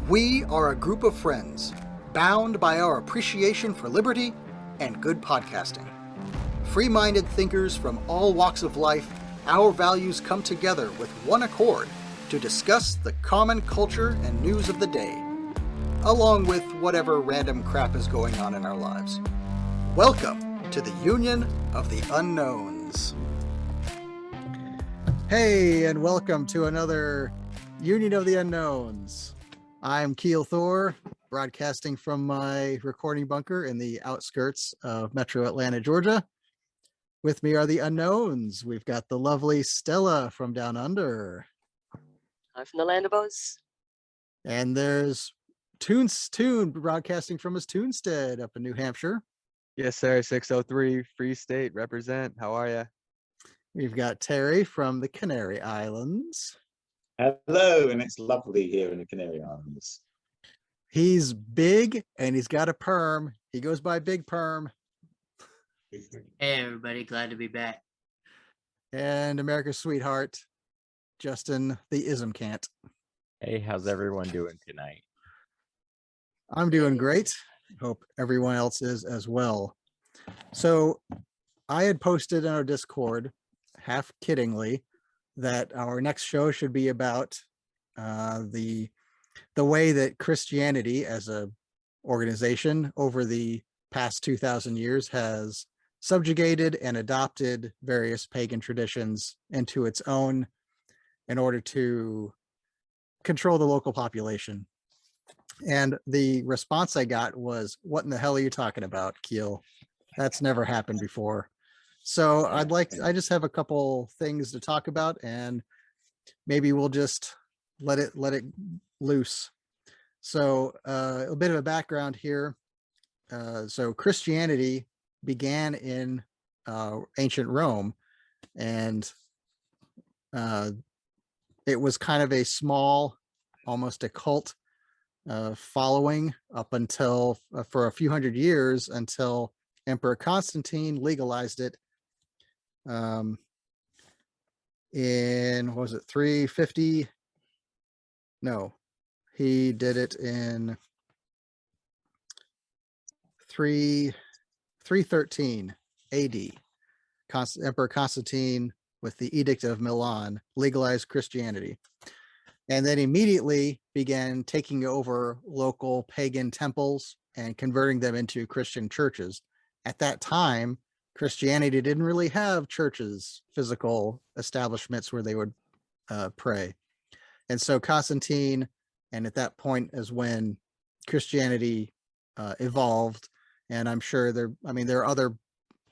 We are a group of friends, bound by our appreciation for liberty and good podcasting. Free-minded thinkers from all walks of life, our values come together with one accord to discuss the common culture and news of the day, along with whatever random crap is going on in our lives. Welcome to the Union of the Unknowns. Hey, and welcome to another Union of the Unknowns. I'm Keel Thor, broadcasting from my recording bunker in the outskirts of Metro Atlanta, Georgia. With me are the Unknowns. We've got the lovely Stella from Down Under. I'm from the Land of Oz. And there's Toon broadcasting from his Toonstead up in New Hampshire. Yes, sir. 603 Free State represent. How are you? We've got Terry from the Canary Islands. Hello, and it's lovely here in the Canary Islands. He's big and he's got a perm. He goes by Big Perm. Hey everybody, glad to be back. And America's sweetheart, Justin the Ism Cant. Hey, how's everyone doing tonight? I'm doing great. Hope everyone else is as well. So I had posted in our Discord, half kiddingly, that our next show should be about the way that Christianity as a organization over the past 2,000 years has subjugated and adopted various pagan traditions into its own in order to control the local population. And the response I got was, what in the hell are you talking about, Keel? That's never happened before. So I just have a couple things to talk about, and maybe we'll just let it loose. So a bit of a background here. So Christianity began in ancient Rome, and it was kind of a small, almost a cult following up until for a few hundred years, until Emperor Constantine legalized it in, what was it, 350? No, he did it in 313 AD. Emperor Constantine, with the Edict of Milan, legalized Christianity, and then immediately began taking over local pagan temples and converting them into Christian churches. At that time, Christianity didn't really have churches, physical establishments where they would pray. And so Constantine, and at that point is when Christianity evolved. And I'm sure there are other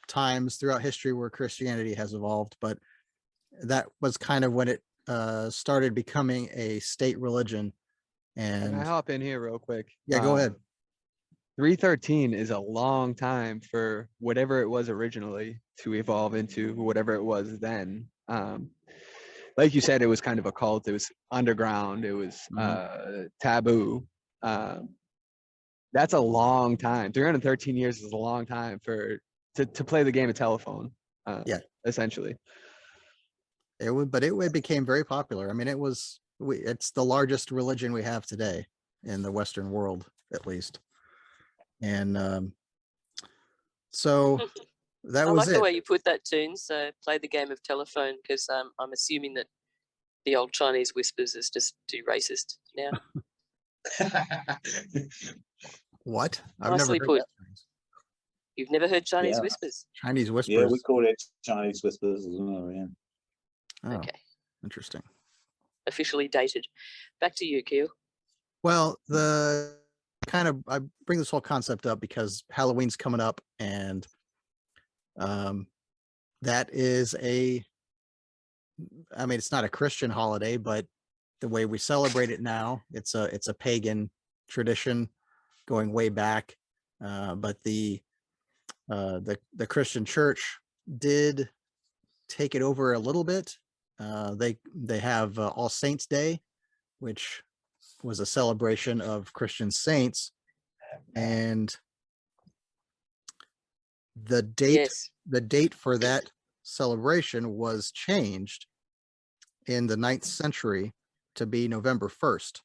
times throughout history where Christianity has evolved, but that was kind of when it started becoming a state religion. And Can I hop in here real quick? Yeah, go ahead. 313 is a long time for whatever it was originally to evolve into whatever it was then. Like you said, it was kind of a cult. It was underground. It was taboo. That's a long time. 313 years is a long time to play the game of telephone. Yeah, essentially. It became very popular. I mean, it's the largest religion we have today in the Western world, at least. And so that I was like it. the way you put that, Toon. So play the game of telephone, because I'm assuming that the old Chinese whispers is just too racist now. What? I've Nicely never heard put. that. You've never heard Chinese Yeah. whispers? Chinese whispers. Yeah, we call it Chinese whispers as well, yeah. Oh, Okay. interesting. Officially dated. Back to you, Keel. Well, I bring this whole concept up because Halloween's coming up, and that is it's not a Christian holiday, but the way we celebrate it now, it's a pagan tradition going way back. But the Christian church did take it over a little bit. They have All Saints Day, which was a celebration of Christian saints, and the date for that celebration was changed in the 9th century to be November 1st.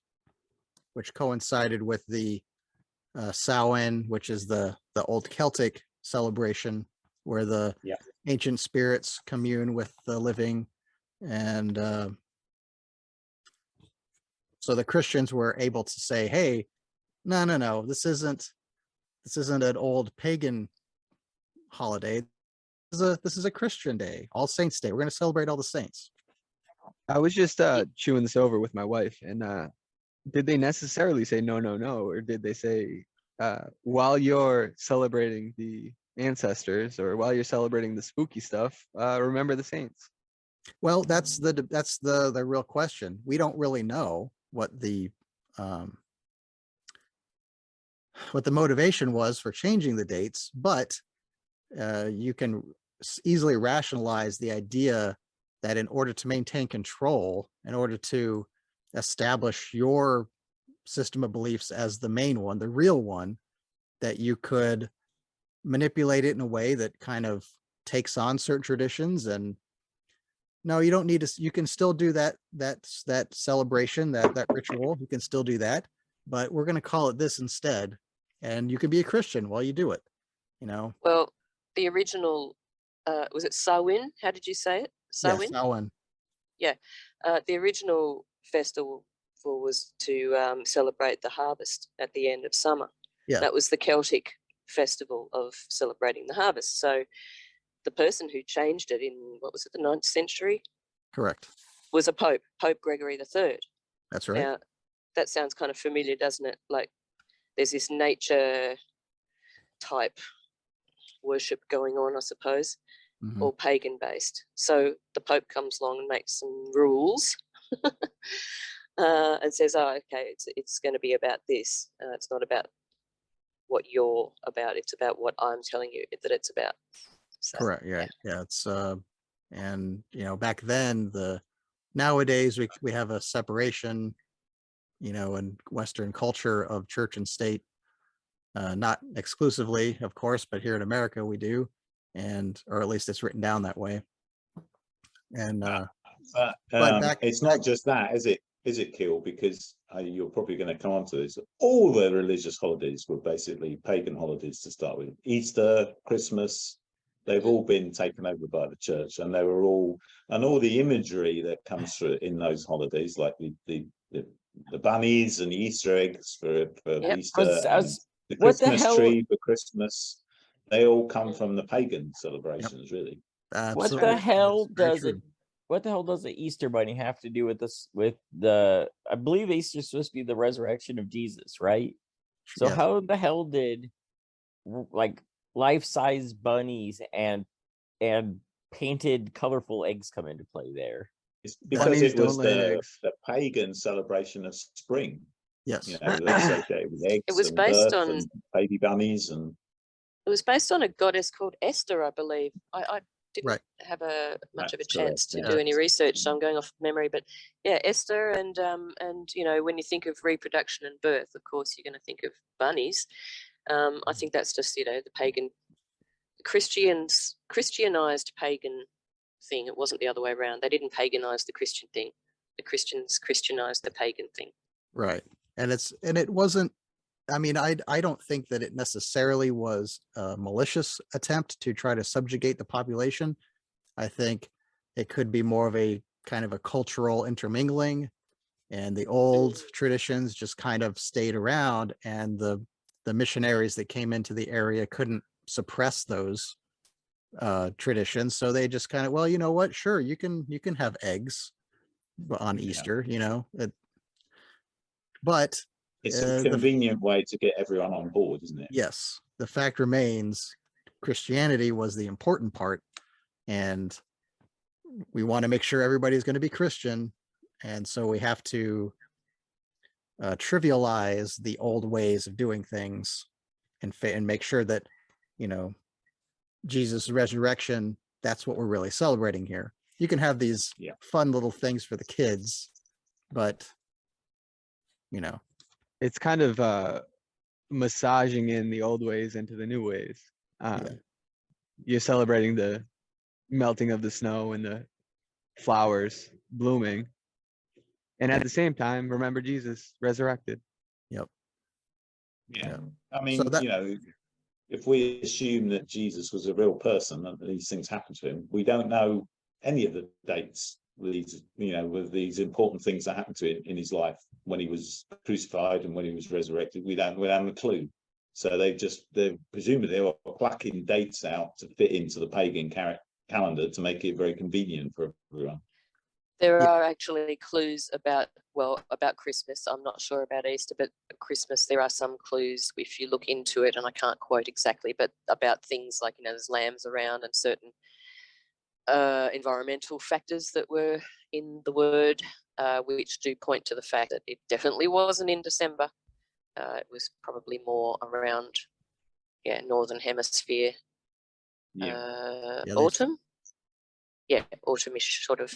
which coincided with the Samhain, which is the old Celtic celebration where the Yeah. ancient spirits commune with the living. And so the Christians were able to say, hey, no, this isn't an old pagan holiday. This is a Christian day, All Saints Day. We're going to celebrate all the saints. I was just chewing this over with my wife, and did they necessarily say no, or did they say while you're celebrating the ancestors or while you're celebrating the spooky stuff, remember the saints? Well, that's the real question. We don't really know what the motivation was for changing the dates, but you can easily rationalize the idea that in order to maintain control, in order to establish your system of beliefs as the main one, the real one, that you could manipulate it in a way that kind of takes on certain traditions. And no, you don't need to, you can still do that celebration, that ritual, you can still do that, but we're going to call it this instead. And you can be a Christian while you do it, you know? Well, the original, was it Samhain? How did you say it? Samhain? Yes, Samhain. The original festival was to celebrate the harvest at the end of summer. Yeah. That was the Celtic festival of celebrating the harvest. So the person who changed it in, what was it, the 9th century? Correct. Was a Pope, Pope Gregory III. That's right. Now, that sounds kind of familiar, doesn't it? Like there's this nature type worship going on, I suppose, Mhm. or pagan based. So the Pope comes along and makes some rules and says, oh, okay, it's going to be about this. It's not about what you're about. It's about what I'm telling you that it's about. So, Correct. Yeah. It's and you know, back then nowadays we have a separation, you know, in Western culture of church and state. Not exclusively, of course, but here in America we do, or at least it's written down that way. And but it's not just that, is it? Is it, Kill? Because you're probably going to come on to this. All the religious holidays were basically pagan holidays to start with. Easter, Christmas, they've all been taken over by the church, and they were all the imagery that comes through in those holidays, like the bunnies and the Easter eggs for Yep. Easter, the What the Christmas hell- tree for Christmas. They all come from the pagan celebrations, really. What absolutely, the hell that's very does it? true. What the hell does the Easter bunny have to do with this? With the, I believe Easter's supposed to be the resurrection of Jesus, right? So Yes. how the hell did like life-size bunnies and painted colorful eggs come into play there? It's because Bunnies it was don't lay eggs. the pagan celebration of spring. Yes. You know, associated with eggs It was and based birth on- and baby bunnies, and it was based on a goddess called Esther, I believe. I didn't Right. have much of a That's chance correct, to yeah. do any research, so I'm going off memory. But yeah, Esther, and you know, when you think of reproduction and birth, of course you're going to think of bunnies. I think that's just, you know, the pagan Christianized pagan thing. It wasn't the other way around. They didn't paganize the Christian thing. The Christians Christianized the pagan thing. Right. And it wasn't, I mean, I don't think that it necessarily was a malicious attempt to try to subjugate the population. I think it could be more of a kind of a cultural intermingling, and the old traditions just kind of stayed around, and the missionaries that came into the area couldn't suppress those traditions. So they just kind of, well, you know what? Sure, you can have eggs on Easter, you know, but it's a convenient way to get everyone on board, isn't it? yes, the fact remains Christianity was the important part, and we want to make sure everybody's going to be Christian, and so we have to trivialize the old ways of doing things and make sure that, you know, Jesus' resurrection, that's what we're really celebrating here. You can have these fun little things for the kids, but you know, It's kind of massaging in the old ways into the new ways. You're celebrating the melting of the snow and the flowers blooming, and at the same time, remember Jesus resurrected. Yep. Yeah. Yeah. I mean, So that- you know, if we assume that Jesus was a real person and these things happened to him, we don't know any of the dates, these, you know, with these important things that happened to him in his life when he was crucified and when he was resurrected. We don't have a clue. So they're presumably they were plucking dates out to fit into the pagan calendar to make it very convenient for everyone. There Yeah. are actually clues about Christmas. I'm not sure about Easter, but Christmas, there are some clues if you look into it, and I can't quote exactly, but about things like, you know, there's lambs around and certain environmental factors that were in the word, which do point to the fact that it definitely wasn't in December. It was probably more around, Northern Hemisphere, Yeah, they- autumn. Yeah, autumnish sort of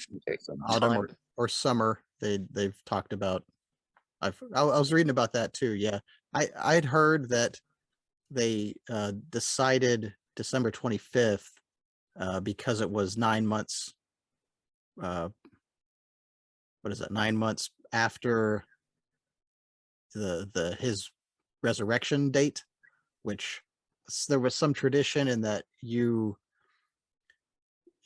autumn time. or summer. They've talked about. I was reading about that too. Yeah, I'd heard that they decided December 25th because it was 9 months. What is it? 9 months after his resurrection date, which there was some tradition in that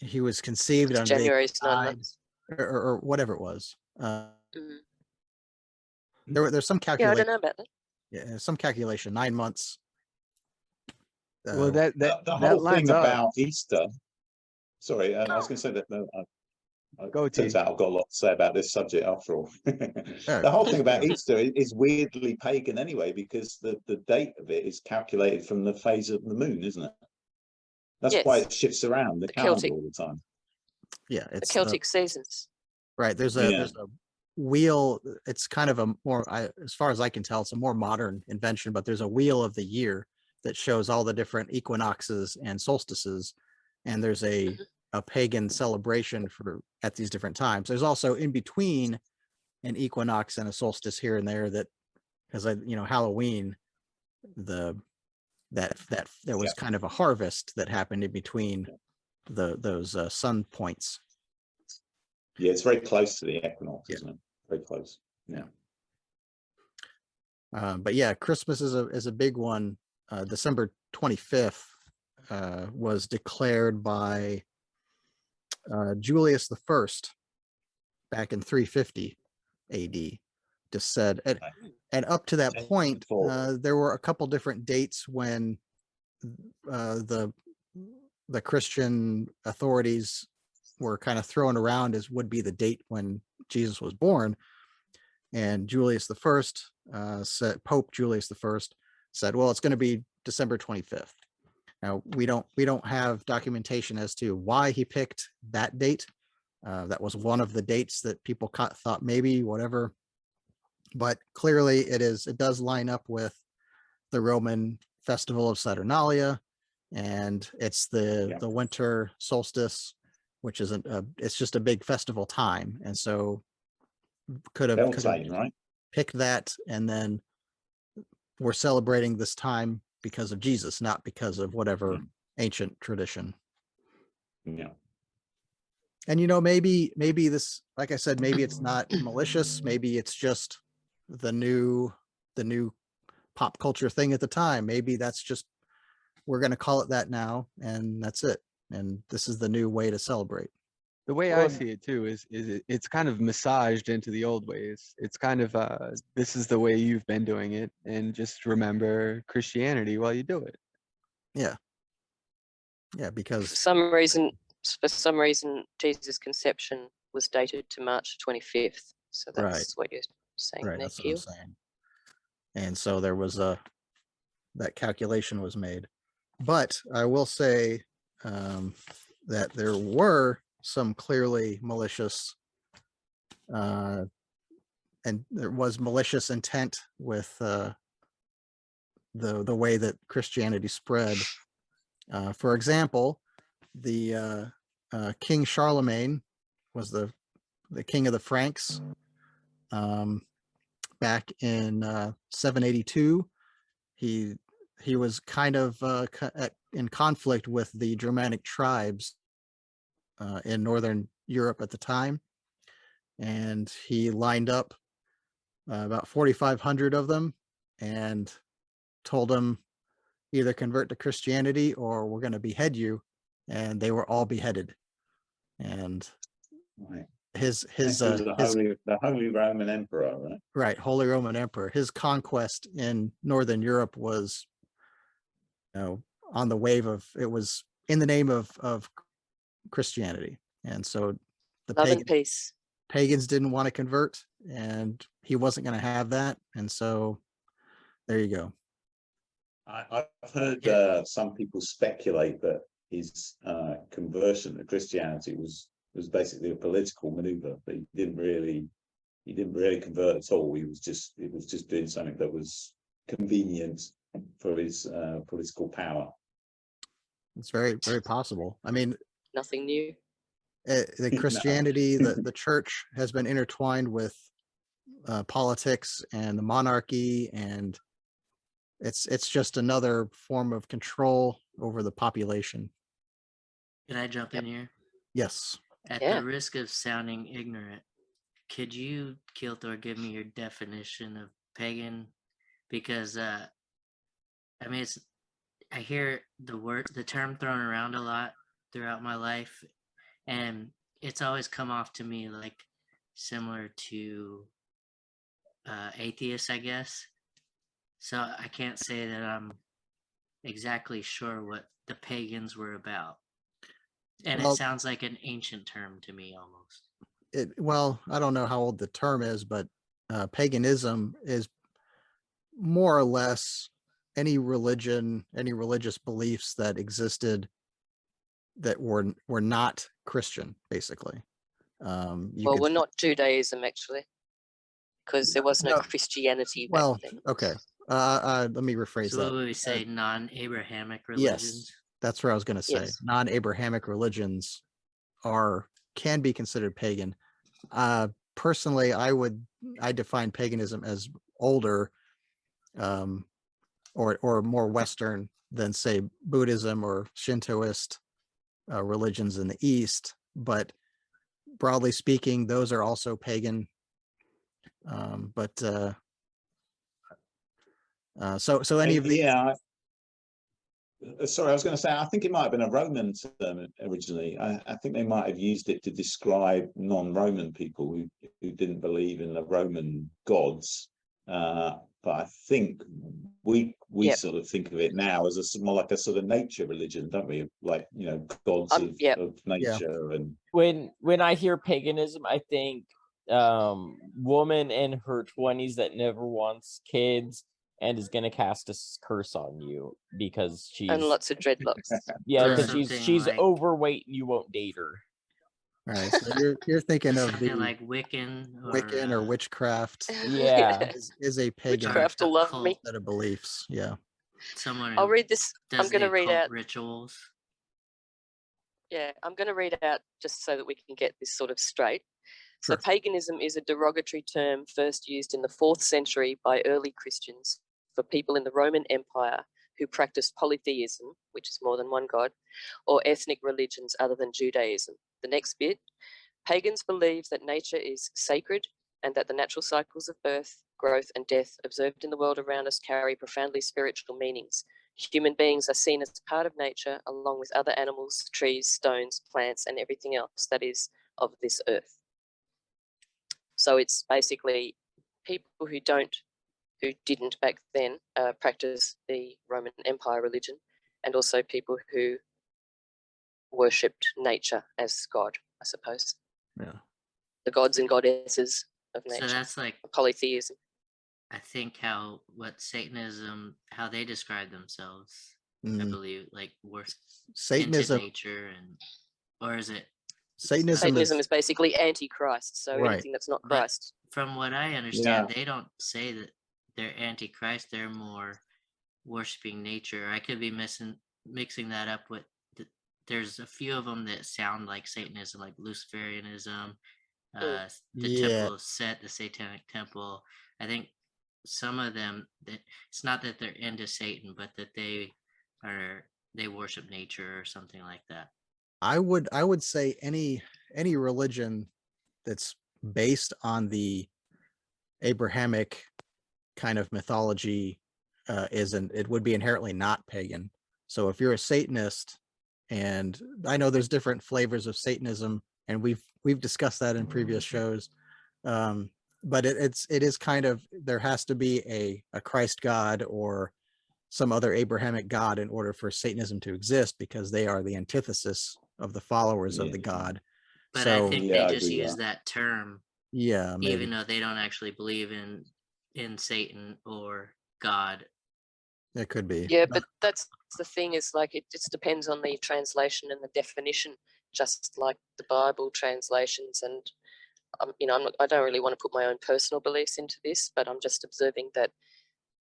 he was conceived on day January's 9 9 months. or whatever it was. Mhm. There's some Yeah, I calculation. don't know about that. Yeah, some calculation. 9 months. Well, that The that whole lines thing up. about Easter. Sorry, I was going to say that. Go, turns T. out I've got a lot to say about this subject after all. Yeah. The whole thing about Easter is weirdly pagan anyway, because the date of it is calculated from the phase of the moon, isn't it? That's why Yes. it shifts around the The calendar Celtic. all the time. Yeah, The it's Celtic seasons. right. There's Yeah. a wheel. It's kind of a more, as far as I can tell, it's a more modern invention. But there's a wheel of the year that shows all the different equinoxes and solstices, and there's a pagan celebration at these different times. There's also in between an equinox and a solstice here and there that, as Halloween, there was kind of a harvest that happened in between those sun points. Yeah, it's very close to the equinox, Yeah. isn't it? Very close. Yeah. But yeah, Christmas is a big one. December 25th was declared by Julius the First back in 350 AD. Just said, and up to that point, there were a couple different dates when the Christian authorities were kind of thrown around as would be the date when Jesus was born. And Julius the First said, Pope Julius the First said, well, it's going to be December 25th. Now we don't have documentation as to why he picked that date. That was one of the dates that people thought maybe whatever, but clearly it does line up with the Roman festival of Saturnalia, and it's the winter solstice, which is it's just a big festival time, and so could have right? picked that, and then we're celebrating this time because of Jesus, not because of whatever ancient tradition. Yeah. And maybe this, like I said, maybe it's not malicious. Maybe it's just the new pop culture thing at the time. Maybe that's just, we're going to call it that now, and that's it. And this is the new way to celebrate. The way I see it too is it's kind of massaged into the old ways. It's kind of this is the way you've been doing it, and just remember Christianity while you do it. Yeah, because For some reason, Jesus' conception was dated to March 25th. So that's Right. what you're saying right, there, that's what I'm Keel. saying. And so there was that calculation was made. But I will say that there were some clearly malicious and there was malicious intent with the way that Christianity spread. For example, the King Charlemagne was the king of the Franks back in 782. He was kind of in conflict with the Germanic tribes in Northern Europe at the time, and he lined up about 4,500 of them and told them either convert to Christianity or we're going to behead you. And they were all beheaded. And Right. his the Holy Roman Emperor, right? right, Holy Roman Emperor, his conquest in Northern Europe was, on the wave of, it was in the name of Christianity. And so the Love and peace. pagans didn't want to convert, and he wasn't going to have that. And so there you go. I've heard some people speculate that his conversion to Christianity was basically a political maneuver. That he didn't really convert at all. He was just doing something that was convenient for his political power. It's very, very possible. I mean, Nothing new. the Christianity, the church has been intertwined with politics and the monarchy, and it's just another form of control over the population. Can I jump in here? Yes. At Yeah. the risk of sounding ignorant, could you, Kilthor, give me your definition of pagan? Because I mean, I hear the term thrown around a lot throughout my life, and it's always come off to me like similar to atheists, I guess. So I can't say that I'm exactly sure what the pagans were about. And Well, it sounds like an ancient term to me almost. Well, I don't know how old the term is, but paganism is more or less any religion, any religious beliefs that existed that were not Christian, basically. Well, we're not Judaism, actually, because there was no Christianity back then. Okay. Let me rephrase So that. what would we say, non-Abrahamic Yes, religions? that's what I was going to say. Yes. Non-Abrahamic religions can be considered pagan. Personally, I define paganism as older, or more Western than, say, Buddhism or Shintoist religions in the East. But broadly speaking, those are also pagan. So any of the sorry, I was going to say, I think it might have been a Roman term originally. I think they might have used it to describe non-Roman people who didn't believe in the Roman gods. But I think we sort of think of it now as more like a sort of nature religion, don't we? Like, gods of nature. And when I hear paganism, I think woman in her 20s that never wants kids and is gonna cast a curse on you because she's And lots of dreadlocks. yeah, So because she's something like- overweight and you won't date her. all right, so you're thinking of Something the like Wiccan Wiccan or witchcraft Yeah. is a pagan Witchcraft will love cult. me. set of beliefs. Yeah. Someone I'll who read this. I'm does going to the read occult out. rituals. Yeah, I'm going to read out just so that we can get this sort of straight. So Sure. paganism is a derogatory term first used in the 4th century by early Christians for people in the Roman Empire who practiced polytheism, which is more than one god, or ethnic religions other than Judaism. The next bit, pagans believe that nature is sacred and that the natural cycles of birth, growth, and death observed in the world around us carry profoundly spiritual meanings. Human beings are seen as part of nature along with other animals, trees, stones, plants, and everything else that is of this earth. So it's basically people who didn't back then practice the Roman Empire religion, and also people who worshipped nature as God, I suppose. Yeah. The gods and goddesses of nature. So that's like, Polytheism. I think what Satanism, how they describe themselves, I Mm. believe, like worship into Satanism. nature, or is it? Satanism is basically antichrist, so Right. anything that's not But Christ. from what I understand, they don't say that they're antichrist. They're more worshiping nature. I could be mixing that up with. There's a few of them that sound like Satanism, like Luciferianism, the Temple of Set, the Satanic Temple. I think some of them, that it's not that they're into Satan, but that they worship nature or something like that. I would say any religion that's based on the Abrahamic kind of mythology isn't, it would be inherently not pagan. So if you're a Satanist, and I know there's different flavors of Satanism, and we've discussed that in previous shows, but it is kind of, there has to be a Christ God or some other Abrahamic God in order for Satanism to exist, because they are the antithesis of the followers of the God. But So I think Yeah, I they just agree with use that. that term, yeah, maybe. even though they don't actually believe in Satan or God. It could be. Yeah, but that's the thing, is like it just depends on the translation and the definition, just like the Bible translations. And I don't really want to put my own personal beliefs into this, but I'm just observing that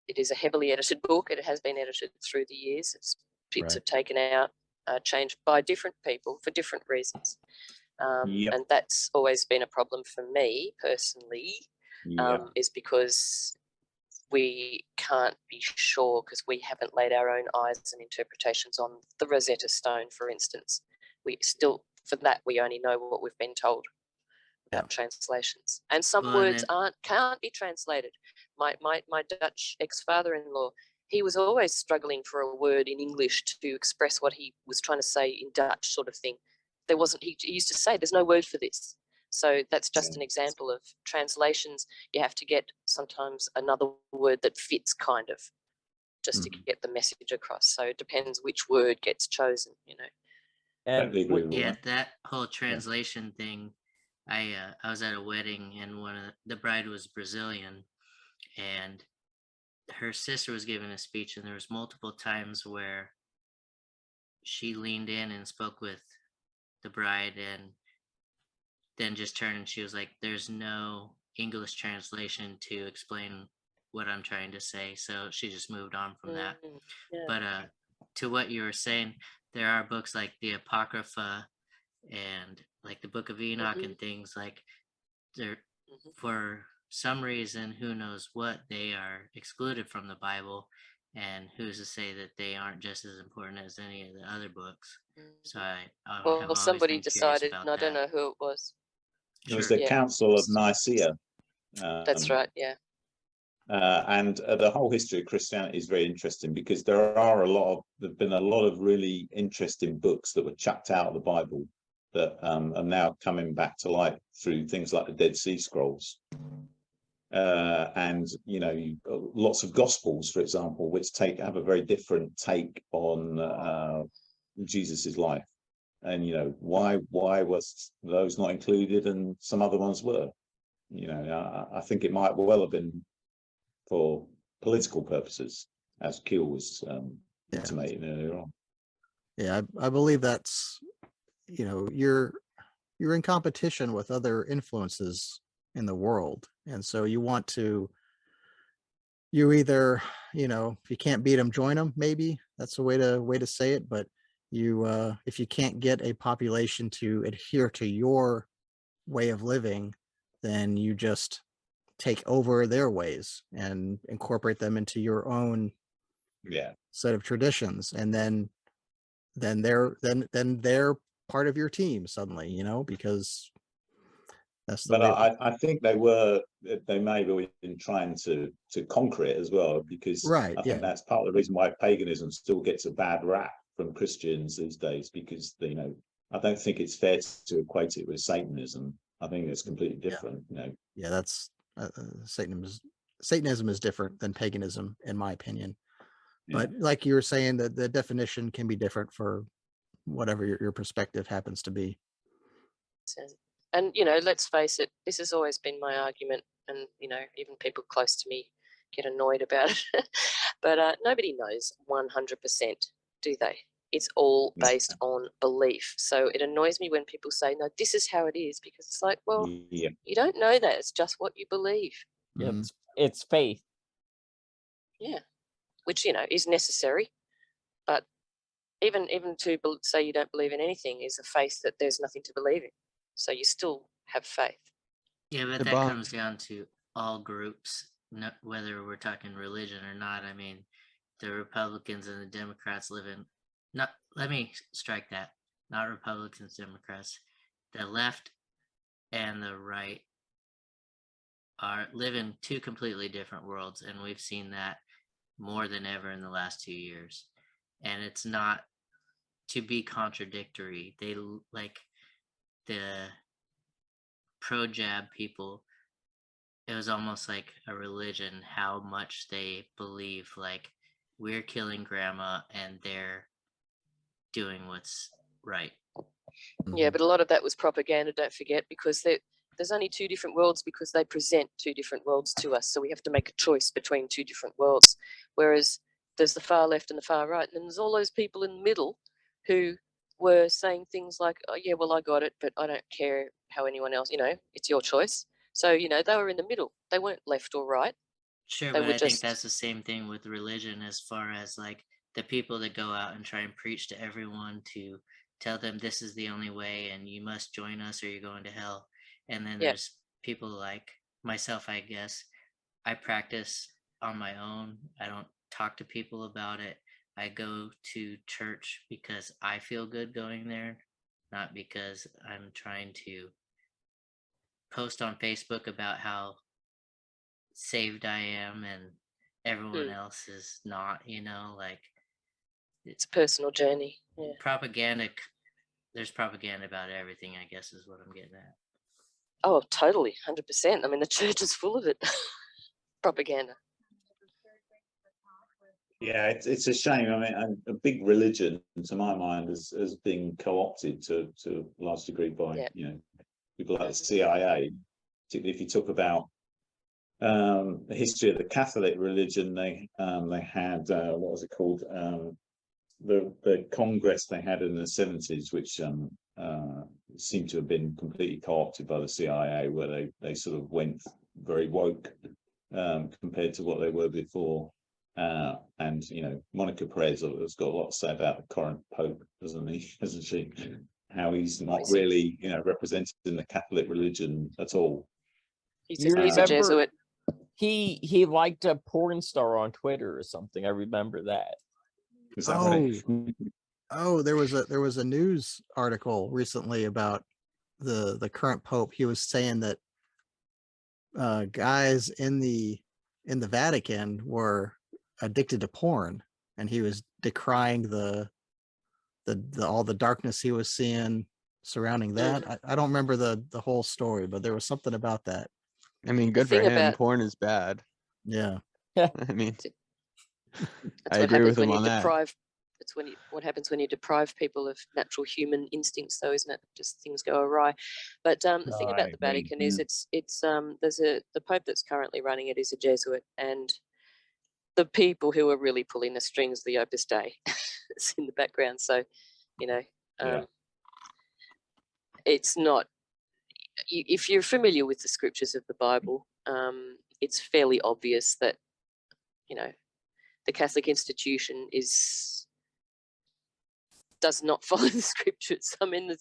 it is a heavily edited book. It has been edited through the years. Bits Right. have taken out, changed by different people for different reasons. Yep. And that's always been a problem for me personally, Yeah. is because we can't be sure, because we haven't laid our own eyes and interpretations on the Rosetta Stone, for instance. We still, for that, we only know what we've been told about translations. And some Well, words can't be translated. My Dutch ex-father-in-law, he was always struggling for a word in English to express what he was trying to say in Dutch, sort of thing. There wasn't, he used to say, there's no word for this. So that's just an example of translations. You have to get sometimes another word that fits, kind of, just to get the message across. So it depends which word gets chosen, And Totally agree with Yeah, that. that whole translation thing. I was at a wedding, and the bride was Brazilian, and her sister was giving a speech, and there was multiple times where she leaned in and spoke with the bride, and then just turned, and she was like, there's no English translation to explain what I'm trying to say. So she just moved on from that. Yeah. But to what you were saying, there are books like the Apocrypha and like the Book of Enoch and things like, they're for some reason, who knows what, they are excluded from the Bible, and who's to say that they aren't just as important as any of the other books. So I have Well, always somebody been curious decided, about and I don't that. know who it was. It was Sure. the Yeah. Council of Nicaea. That's right. Yeah. And the whole history of Christianity is very interesting, because there've been a lot of really interesting books that were chucked out of the Bible that are now coming back to light through things like the Dead Sea Scrolls. And lots of Gospels, for example, which have a very different take on Jesus's life. And why was those not included and some other ones were? I think it might well have been for political purposes, as Keel was intimating earlier on. Yeah, I believe that's, you're in competition with other influences in the world, and so you either, if you can't beat them, join them. Maybe that's a way to say it. But if you can't get a population to adhere to your way of living, then you just take over their ways and incorporate them into your own set of traditions, and then they're part of your team suddenly, because that's the But way. I think they may have been trying to conquer it as well, because Right, I think yeah. that's part of the reason why paganism still gets a bad rap from Christians these days, because I don't think it's fair to equate it with Satanism. I think it's completely different. Yeah, that's Satanism is different than paganism, in my opinion. But like you were saying, that the definition can be different for whatever your perspective happens to be. And let's face it, this has always been my argument, and even people close to me get annoyed about it. But nobody knows 100%, do they? It's all based on belief. So it annoys me when people say, no, this is how it is, because it's like, well, you don't know that. It's just what you believe. It's faith. Yeah, which is necessary, but even to say you don't believe in anything is a faith that there's nothing to believe in. So you still have faith. Yeah, but that comes down to all groups, whether we're talking religion or not. I mean, the Republicans and the Democrats let me strike that. Not Republicans, Democrats. The left and the right live in two completely different worlds, and we've seen that more than ever in the last 2 years. And it's not to be contradictory. They like the pro-jab people, it was almost like a religion how much they believe like we're killing grandma and they're doing what's right. Yeah, but a lot of that was propaganda, don't forget, because there's only two different worlds because they present two different worlds to us. So we have to make a choice between two different worlds. Whereas there's the far left and the far right. And then there's all those people in the middle who were saying things like, oh, yeah, well, I got it, but I don't care how anyone else, it's your choice. So, they were in the middle. They weren't left or right. Sure, They but were I think just- that's the same thing with religion, as far as like the people that go out and try and preach to everyone to tell them this is the only way and you must join us or you're going to hell. And then Yeah. there's people like myself, I guess. I practice on my own. I don't talk to people about it. I go to church because I feel good going there, not because I'm trying to post on Facebook about how saved I am and everyone else is not, like It's a personal journey. Yeah. propaganda. There's propaganda about everything, I guess, is what I'm getting at. Oh, totally. 100%. I mean, the church is full of it. Propaganda. Yeah, it's a shame. I mean, a big religion, to my mind, has been co-opted to a large degree by people like the CIA. Particularly if you talk about the history of the Catholic religion, they had what was it called? The Congress they had in the 70s, which seemed to have been completely co-opted by the CIA, where they sort of went very woke compared to what they were before. And Monica Perez has got a lot to say about the current Pope, hasn't she? How he's not really, represented in the Catholic religion at all. He's a Jesuit. He liked a porn star on Twitter or something. I remember that. Is that right? Oh, there was a news article recently about the current Pope. He was saying that guys in the Vatican were addicted to porn, and he was decrying the all the darkness he was seeing surrounding that. I don't remember the whole story, but there was something about that. I mean, good for him. Porn is bad. Yeah. I mean, I agree with him on that. That's what happens when you deprive people of natural human instincts, though, isn't it? Just things go awry. But the thing about the Vatican is the Pope that's currently running it is a Jesuit, and the people who are really pulling the strings, the Opus Dei, is in the background. So, it's not. If you're familiar with the scriptures of the Bible, it's fairly obvious that the Catholic institution does not follow the scriptures. I mean,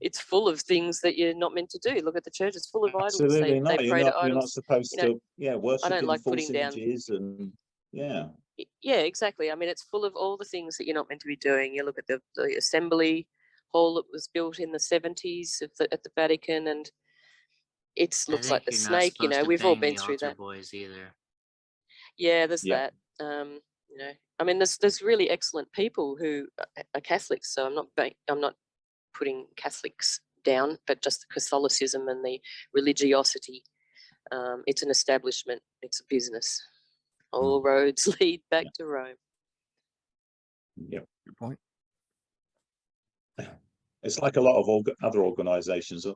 it's full of things that you're not meant to do. Look at the church; it's full of idols. Absolutely not. They pray to idols. You're not supposed to, worship. I don't like false putting down images and Yeah, exactly. I mean, it's full of all the things that you're not meant to be doing. You look at the assembly hall that was built in the 70s at the Vatican, and it looks like the snake. We've all been through that. Boys either. Yeah, there's that. I mean, there's really excellent people who are Catholics. So I'm not putting Catholics down, but just the Catholicism and the religiosity. It's an establishment. It's a business. All roads lead back to Rome. Yeah, good point. It's like a lot of other organisations,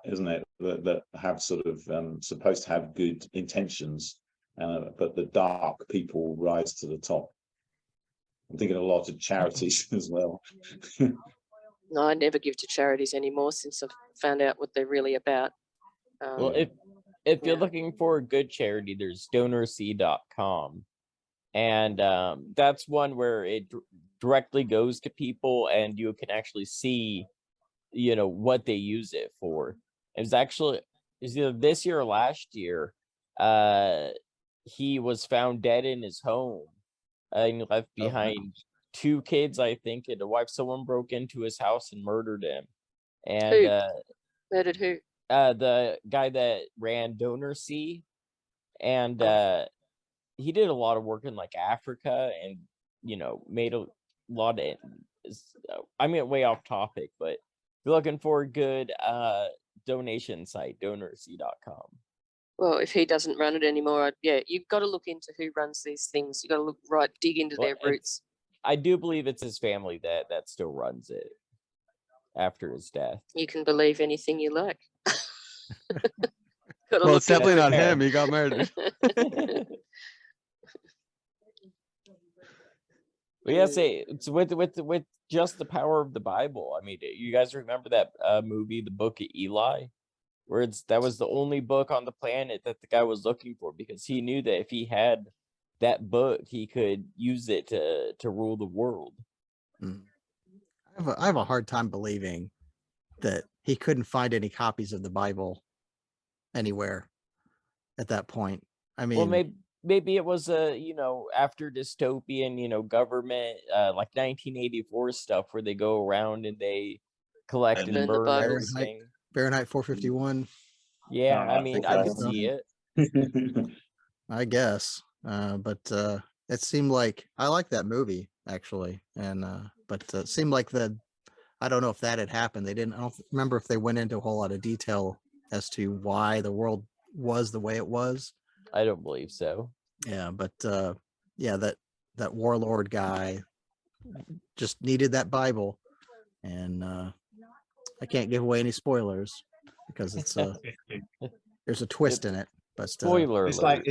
isn't it? That have sort of supposed to have good intentions, but the dark people rise to the top. I'm thinking a lot of charities as well. No, I never give to charities anymore since I've found out what they're really about. Well, if you're looking for a good charity, there's DonorSee.com, and that's one where it directly goes to people, and you can actually see, what they use it for. It was either this year or last year. He was found dead in his home, and left behind 2 kids, I think, and a wife. Someone broke into his house and murdered him. And murdered who? The guy that ran DonorSee, and he did a lot of work in like Africa, and made a lot of. I mean, way off topic, but if you're looking for a good donation site, donorc.com. Well, if he doesn't run it anymore, you've got to look into who runs these things. You've got to dig into their roots. I do believe it's his family that still runs it after his death. You can believe anything you like. Well, it's definitely not him. He got murdered. But yeah, say it's with just the power of the Bible. I mean, you guys remember that movie, The Book of Eli, where that was the only book on the planet that the guy was looking for, because he knew that if he had that book, he could use it to rule the world. I have a hard time believing that he couldn't find any copies of the Bible anywhere at that point. I mean, well, maybe it was after dystopian, government, like 1984 stuff, where they go around and they collect and burn the burn Bible. everything. Fahrenheit 451. Yeah, I mean, I could see it. I guess, but it seemed like I like that movie actually, and but it seemed like I don't know if that had happened. I don't remember if they went into a whole lot of detail as to why the world was the way it was. I don't believe so. Yeah, but yeah, that warlord guy just needed that Bible, and I can't give away any spoilers because it's there's a twist in it. But spoiler alert.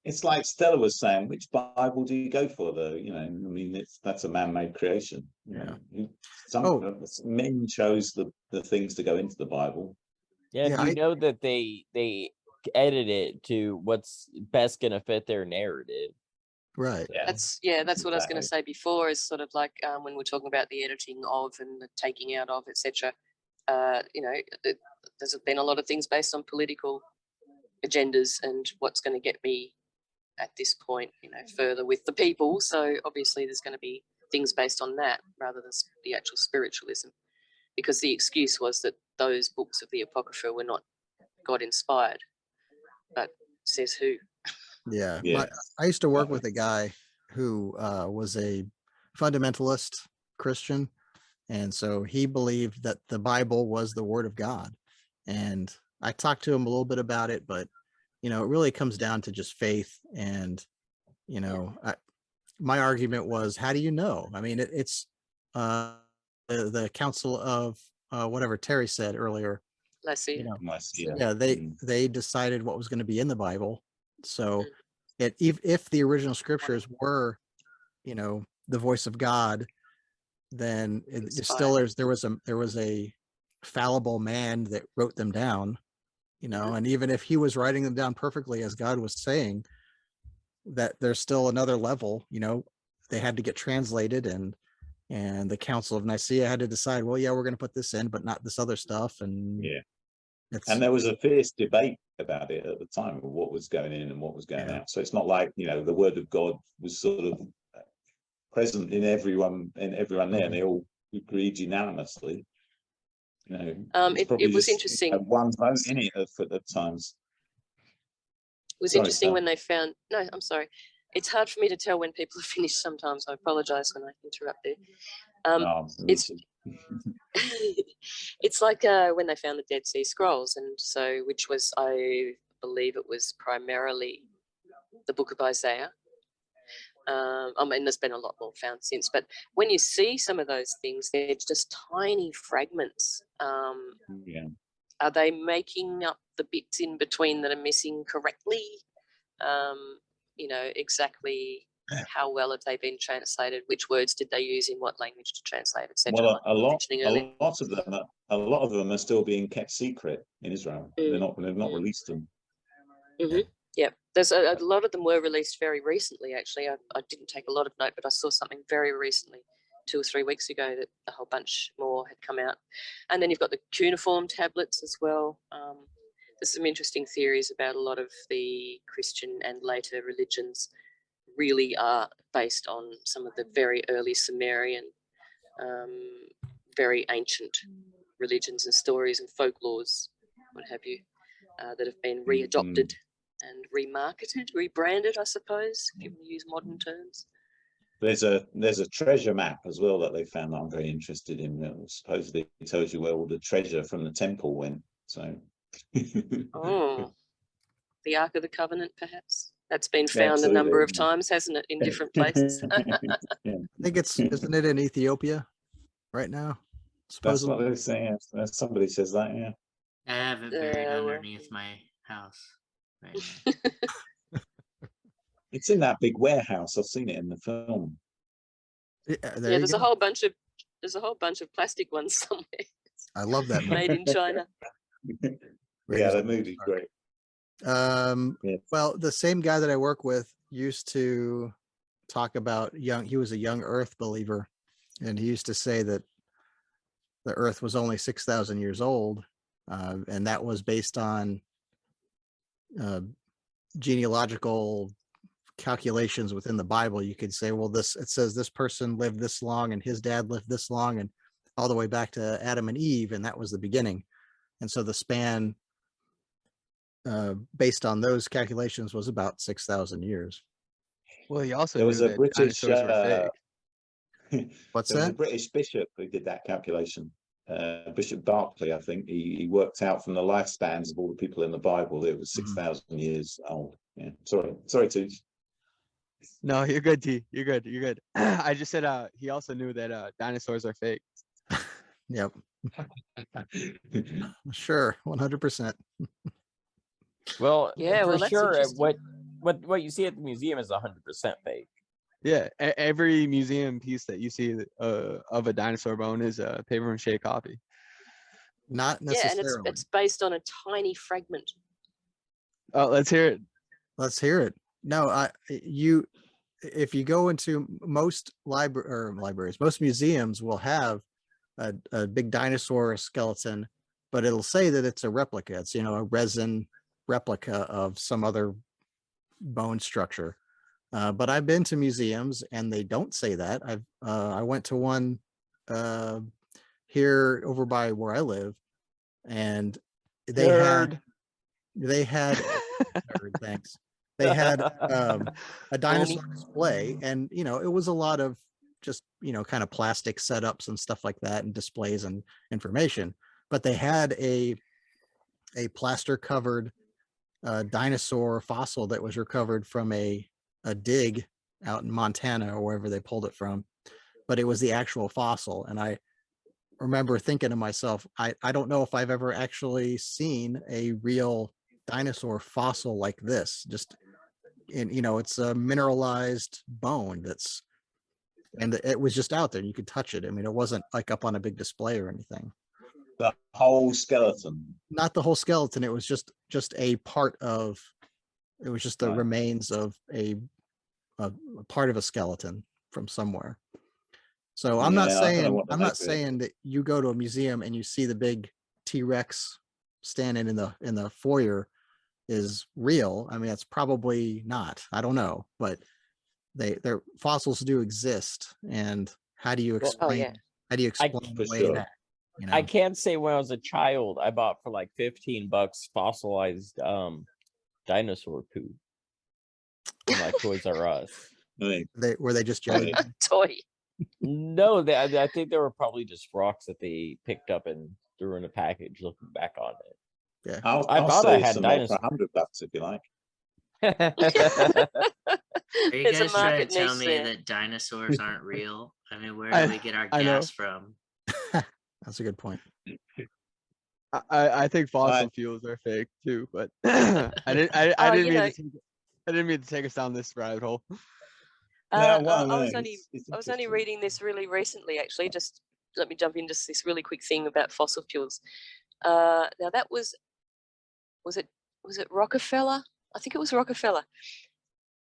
It's like Stella was saying, which Bible do you go for though? I mean, that's a man-made creation. Men chose the things to go into the Bible. Yeah, you know that they edit it to what's best going to fit their narrative. Right. That's what I was going to say before, is sort of like when we're talking about the editing of and the taking out of, etc. There's been a lot of things based on political agendas and what's going to get me at this point, further with the people. So obviously there's going to be things based on that rather than the actual spiritualism, because the excuse was that those books of the Apocrypha were not God inspired. But says who? Yeah. I used to work with a guy who was a fundamentalist Christian, and so he believed that the Bible was the word of God. And I talked to him a little bit about it, but it really comes down to just faith. And my argument was, how do you know? I mean, it's the Council of whatever Terry said earlier. Nicaea. They decided what was going to be in the Bible. So if the original scriptures were, the voice of God, then there was a fallible man that wrote them down, and even if he was writing them down perfectly as God was saying, that there's still another level. They had to get translated, and the Council of Nicaea had to decide, well, yeah, we're going to put this in, but not this other stuff. And and there was a fierce debate about it at the time of what was going in and what was going out. So it's not like the word of God was sort of present in everyone there, and they all agreed unanimously. It was interesting. One vote in it at times. It was interesting when they found. No, I'm sorry. It's hard for me to tell when people are finished sometimes. I apologize when I interrupt there. It's like when they found the Dead Sea Scrolls, and so which was, I believe it was primarily the Book of Isaiah. I mean, there's been a lot more found since, but when you see some of those things, they're just tiny fragments. Are they making up the bits in between that are missing correctly? Exactly how well have they been translated? Which words did they use in what language to translate, etc. Well, a lot of them are still being kept secret in Israel. They've not released them. Yeah, there's a lot of them were released very recently. Actually, I didn't take a lot of note, but I saw something very recently, 2 or 3 weeks ago, that a whole bunch more had come out. And then you've got the cuneiform tablets as well. There's some interesting theories about a lot of the Christian and later religions really are based on some of the very early Sumerian, very ancient religions and stories and folklores, what have you, that have been readopted and remarketed, rebranded, I suppose, if you want to use modern terms. There's a treasure map as well that they found that I'm very interested in. That supposedly tells you where all the treasure from the temple went. So, Oh, the Ark of the Covenant, perhaps. That's been Yeah, found a number of absolutely. times, hasn't it, in different places? Yeah, I think isn't it in Ethiopia right now? that's Supposedly. what they're saying. Somebody says that. Yeah. I have it buried well. underneath my house right now. It's in that big warehouse. I've seen it in the film. Yeah, Yeah, there you there's go. a whole bunch of plastic ones somewhere I love that movie. made in China. Yeah, Raiders the of the movie's Ark. great. Yeah. Well, the same guy that I work with used to talk about he was a young Earth believer, and he used to say that the Earth was only 6,000 years old, and that was based on genealogical calculations within the Bible. You could say, well, it says this person lived this long and his dad lived this long, and all the way back to Adam and Eve, and that was the beginning. And so the span based on those calculations was about 6,000 years. Well, he also There knew was a that British. dinosaurs were fake. What's There was a that? British bishop who did that calculation. Bishop Berkeley, I think. He worked out from the lifespans of all the people in the Bible that it was 6,000 years old. Yeah. Sorry, Toots. No, you're good, T. You're good. You're good. I just said he also knew that dinosaurs are fake. Yep. Sure. 100%. Well, Yeah, for well, that's sure, interesting. what you see at the museum is 100% fake. Yeah, every museum piece that you see of a dinosaur bone is a paper mache copy. Not Yeah, and necessarily. it's based on a tiny fragment. Oh, let's hear it. Let's hear it. No, if you go into most libraries, most museums will have a big dinosaur skeleton, but it'll say that it's a replica. It's, a resin replica of some other bone structure. But I've been to museums and they don't say that. I went to one here over by where I live, and they had thanks. They had a dinosaur display, and it was a lot of just kind of plastic setups and stuff like that, and displays and information. But they had a plaster covered dinosaur fossil that was recovered from a dig out in Montana or wherever they pulled it from, but it was the actual fossil. And I remember thinking to myself, I don't know if I've ever actually seen a real dinosaur fossil like this. Just it's a mineralized bone and it was just out there. You could touch it. I mean, it wasn't like up on a big display or anything. The whole skeleton. Not the whole skeleton. It was just a part of. It was just the Right. remains of a part of a skeleton from somewhere. So I'm not Yeah, I don't know saying what to I'm make not of it. saying that you go to a museum and you see the big T-Rex standing in the foyer is real. I mean, it's probably not. I don't know, but their fossils do exist. And how do you Well, explain? yeah. How do you explain For away sure. that? I can't say when I was a child, I bought for like $15 fossilized dinosaur poo from like Toys R Us. Right. Were they just jelly? Right. A toy. No, I think they were probably just rocks that they picked up and threw in a package. Looking back on it, Yeah. I I'll thought sell I you had some more dinosaurs. for $100 if you like. Are you There's a guys trying market to tell niche me there. that dinosaurs aren't real? I mean, where I- do we get our I know. gas from? That's a good point. I think fossil I- fuels are fake too, but I didn't Oh, mean you know- I didn't mean to take us down this rabbit hole. No, well, I was no, only it's I was only interesting. reading this really recently, actually. Just let me jump into this really quick thing about fossil fuels. Now that was it Rockefeller? I think it was Rockefeller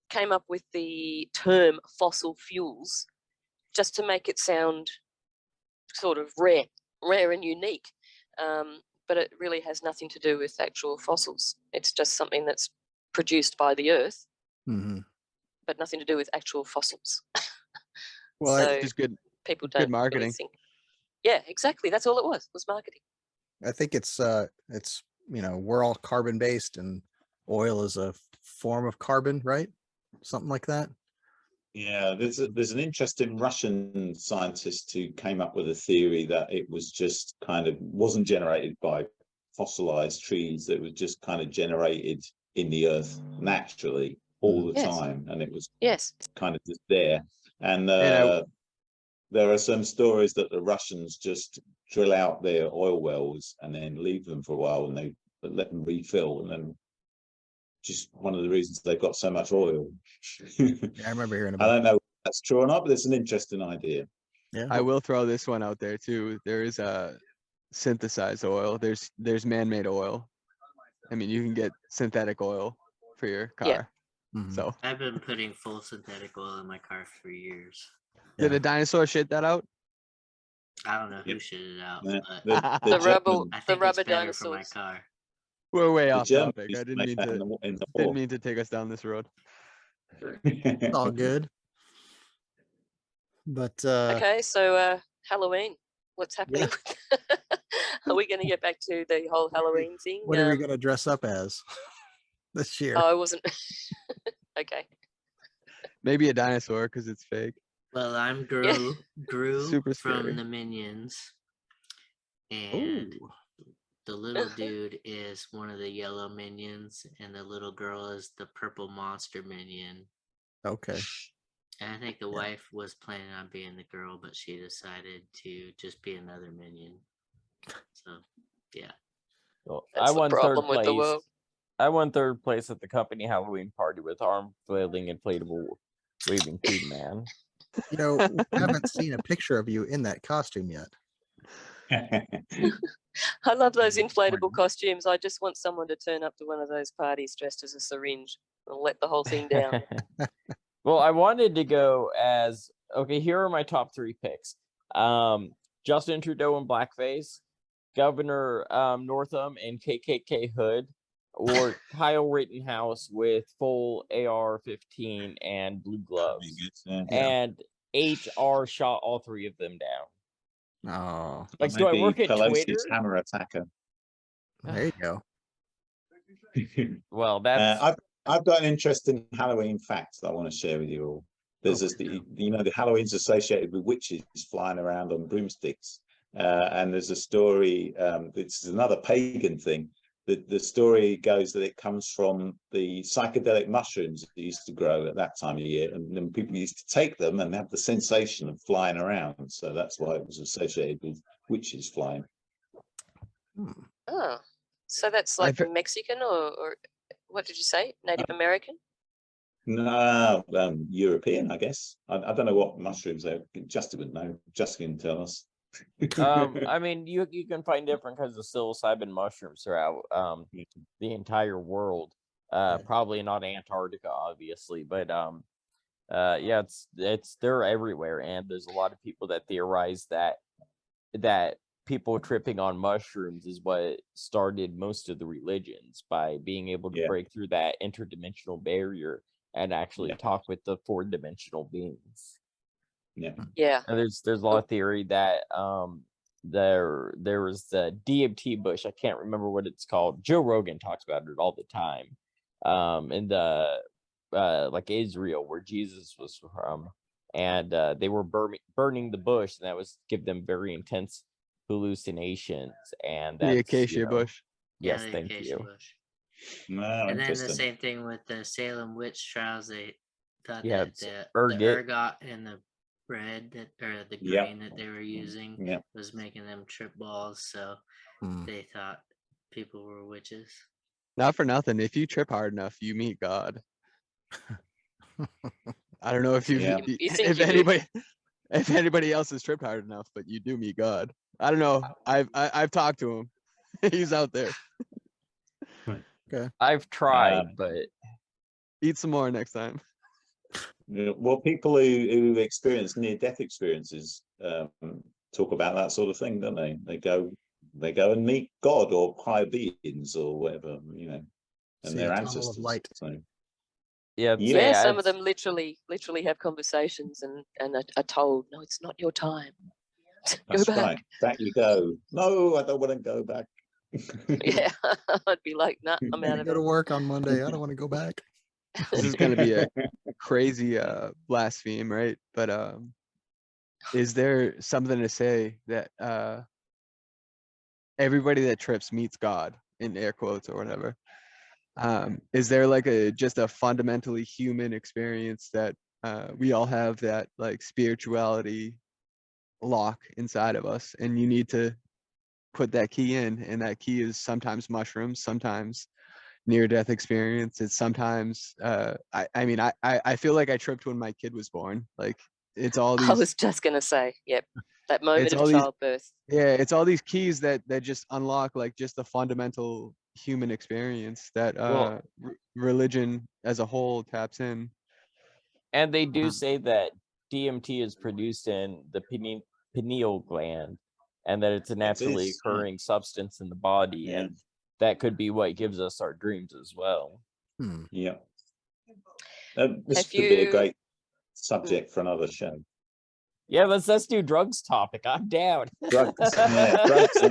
came up with the term fossil fuels just to make it sound sort of rare and unique. But it really has nothing to do with actual fossils. It's just something that's produced by the earth, Mhm. but nothing to do with actual fossils. Well, so Just good. people good don't marketing. really think. Yeah, exactly. That's all it was marketing. I think it's we're all carbon based, and oil is a form of carbon, right? Something like that. Yeah, there's an interesting Russian scientist who came up with a theory that it was just kind of wasn't generated by fossilized trees, that was just kind of generated in the earth naturally all the Yes. time, and it was Yes. kind of just there. And And there are some stories that the Russians just drill out their oil wells and then leave them for a while, and they let them refill, and then just one of the reasons they've got so much oil. Yeah, I remember hearing I about don't know if that's true or not, but it's an interesting idea. Yeah. I will throw this one out there too. There is a synthesized oil. There's man-made oil. I mean, you can get synthetic oil for your car. Yeah. Mhm. So I've been putting full synthetic oil in my car for years. did Yeah. a dinosaur shit that out? I don't know who Yep. shit it out, Yeah, but The rubble, I the think it's rubber better for my dinosaurs. car. We're way the off Germans topic. used I to didn't make mean that to in the didn't war. mean to take us down this road. It's all good. But Okay, so Halloween, what's happening? Are we going to get back to the whole Halloween thing? what are we gonna dress up as this year? Oh, I wasn't. Okay. Maybe a dinosaur because it's fake. Well, I'm Gru Super from scary. the Minions, and Ooh. the little dude is one of the yellow minions, and the little girl is the purple monster minion. Okay. And I think the wife was planning on being the girl, but she decided to just be another minion. So, yeah. Well, That's I the won problem third with the place. world. I won third place at the company Halloween party with arm flailing inflatable waving food man. You know, we haven't seen a picture of you in that costume yet. I love those inflatable costumes. I just want someone to turn up to one of those parties dressed as a syringe and let the whole thing down. Well, I wanted to go as okay. Here are my top 3 picks: Justin Trudeau in blackface, Governor Northam in KKK hood, or Kyle Rittenhouse with full AR-15 and blue gloves. Yeah. And HR shot all 3 of them down. Oh, Like, do I Maybe work at Pelosi's Twitter? hammer attacker. there you go. Well, that's I've got an interesting Halloween fact that I want to share with you all. There's this, the Halloween's associated with witches flying around on broomsticks, and there's a story. This is another pagan thing. The story goes that it comes from the psychedelic mushrooms that used to grow at that time of year, and then people used to take them and have the sensation of flying around. So that's why it was associated with witches flying. Oh, so that's like Mexican or what did you say? Native American? No, European, I guess. I don't know what mushrooms they're. Justin would know. Justin can tell us. I mean, you can find different kinds of psilocybin mushrooms throughout the entire world. Probably not Antarctica, obviously, but yeah, they're everywhere, and there's a lot of people that theorize that people tripping on mushrooms is what started most of the religions, by being able to break through that interdimensional barrier and actually talk with the 4-dimensional beings. Yeah. And there's a lot of theory that there was the DMT bush. I can't remember what it's called. Joe Rogan talks about it all the time. In the like Israel, where Jesus was from, and they were burning the bush, and that was give them very intense hallucinations. And that's, the acacia bush. Yes, the thank acacia you. bush. No, And then the interesting. same thing with the Salem witch trials. They thought Yeah, that it's the ergot. ergot and the bread that or the grain that they were using was making them trip balls. So they thought people were witches. Not for nothing. If you trip hard enough, you meet God. I don't know if You think if you do? anybody else has tripped hard enough, but you do meet God. I don't know. I've talked to him. He's out there. Okay. I've tried, but eat some more next time. Well, people who've experienced near-death experiences talk about that sort of thing, don't they? They go and meet God or higher beings or whatever, and See their a tunnel of ancestors. light. So, Yeah, some of them literally have conversations and are told, no, it's not your time. Go that's back. right. Back you go. No, I don't want to go back. Yeah, I'd be like, nah, I'm out of Go it. to work on Monday. I don't want to go back. this is going to be a crazy blaspheme, right? But is there something to say that everybody that trips meets God, in air quotes or whatever? Is there like just a fundamentally human experience that we all have, that like spirituality lock inside of us, and you need to put that key in, and that key is sometimes mushrooms, sometimes near-death experience, it's sometimes I feel like I tripped when my kid was born. Like, it's all I these, was just going to say, yep, that moment it's of all these, childbirth. yeah, it's all these keys that just unlock like just the fundamental human experience that Well- religion as a whole taps in. And they do say that DMT is produced in the pineal gland, and that it's a naturally is, yeah. occurring substance in the body, Yeah. and that could be what gives us our dreams as well. Yeah. This Have could be a you- great subject for another show. Yeah, let's do drugs topic. I'm down. Drugs, yeah, drugs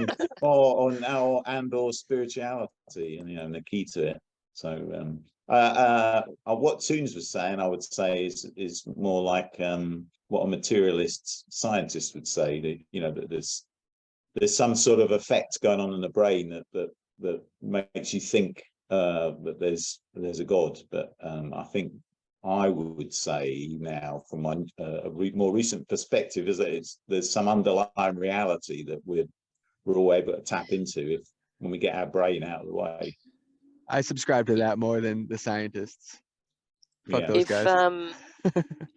or spirituality, and the key to it. So, what Toons was saying, I would say is more like what a materialist scientist would say. That there's some sort of effect going on in the brain that makes you think that there's a God. But I think I would say now, from my more recent perspective, is that there's some underlying reality that we're all able to tap into when we get our brain out of the way. I subscribe to that more than the scientists. Fuck Yeah. those If guys.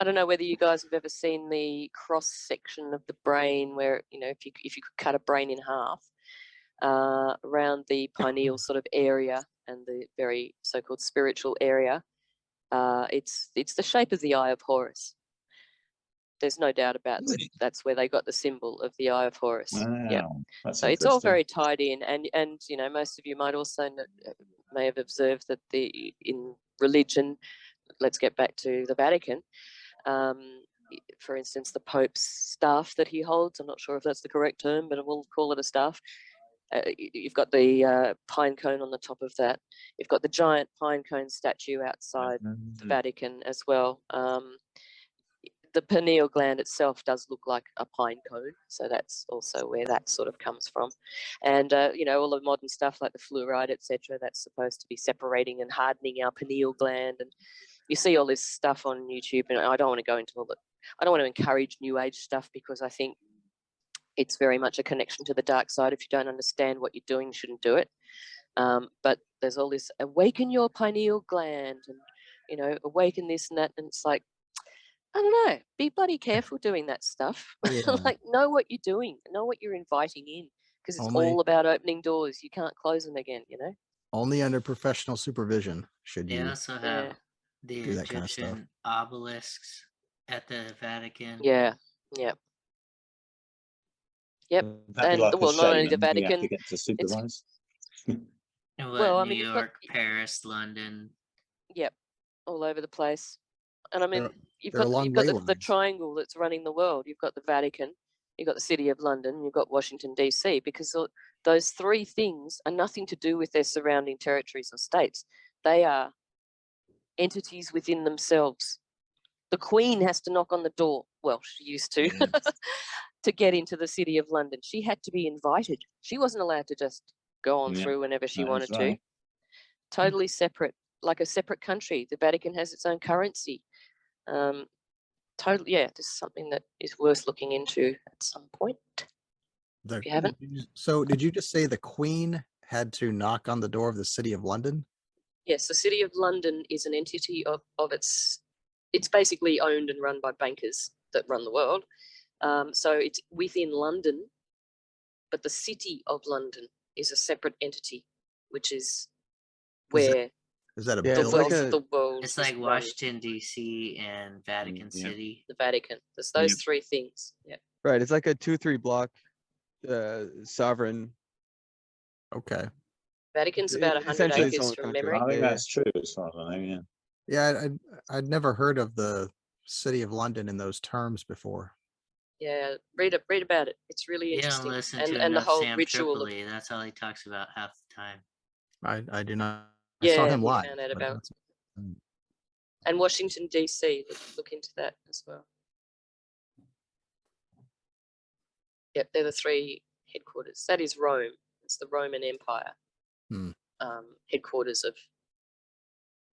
I don't know whether you guys have ever seen the cross section of the brain, where if you could cut a brain in half, around the pineal sort of area and the very so-called spiritual area, it's the shape of the Eye of Horus. There's no doubt about that. That's where they got the symbol of the Eye of Horus. Yeah. Wow, that's So it's all interesting. very tied in, and most of you might also may have observed that in religion, let's get back to the Vatican. For instance, the Pope's staff that he holds, I'm not sure if that's the correct term, but we'll call it a staff. You've got the pine cone on the top of that. You've got the giant pine cone statue outside the Vatican as well. The pineal gland itself does look like a pine cone, so that's also where that sort of comes from. And all the modern stuff like the fluoride, etc., that's supposed to be separating and hardening our pineal gland. And you see all this stuff on YouTube, and I don't want to go into all that. I don't want to encourage new age stuff, because I think it's very much a connection to the dark side. If you don't understand what you're doing, you shouldn't do it. But there's all this awaken your pineal gland, and awaken this and that, and it's like, I don't know, be bloody careful doing that stuff. Yeah. Like, know what you're doing, know what you're inviting in, because it's all about opening doors. You can't close them again, Only under professional supervision should They you. also have the do that kind of stuff. Egyptian obelisks at the Vatican. Yeah. Yep. That'd be And like a well, not only the shaman you have Vatican. to get to supervise. And what, Well, I New mean, you've got- York, Paris, London. Yep, all over the place. And I mean, They're- you've they're got along the ley triangle that's running the world. You've got the Vatican, you've got the City of London, you've got Washington DC, because those three things are nothing to do with their surrounding territories or states. They are entities within themselves. The Queen has to knock on the door. Well, she used to, to get into the City of London. She had to be invited. She wasn't allowed to just go on through whenever she wanted to. Totally separate, like a separate country. The Vatican has its own currency. Totally, this is something that is worth looking into at some point. If you haven't. So did you just say the Queen had to knock on the door of the City of London? Yes, the City of London is an entity of it's basically owned and run by bankers that run the world. So it's within London, but the City of London is a separate entity, which is where Is that a Yeah, it's building? like the world It's is like run. Washington D.C. and Vatican Yeah. City. The Vatican. There's those three things. Yeah. Right, it's like a 2-3 block sovereign. Okay. Vatican's about 100 Essentially its acres own from country. memory. I think Yeah. that's true as far as I know. Yeah, I'd never heard of the City of London in those terms before. Yeah, read about it. It's really You don't interesting. listen And to the enough whole Sam ritual of Tripoli. That's all he talks about half the time. I do not. I saw him we live. found out but about that's- And Washington, D.C., look into that as well. Yep, they're the 3 headquarters. That is Rome. It's the Roman Empire headquarters of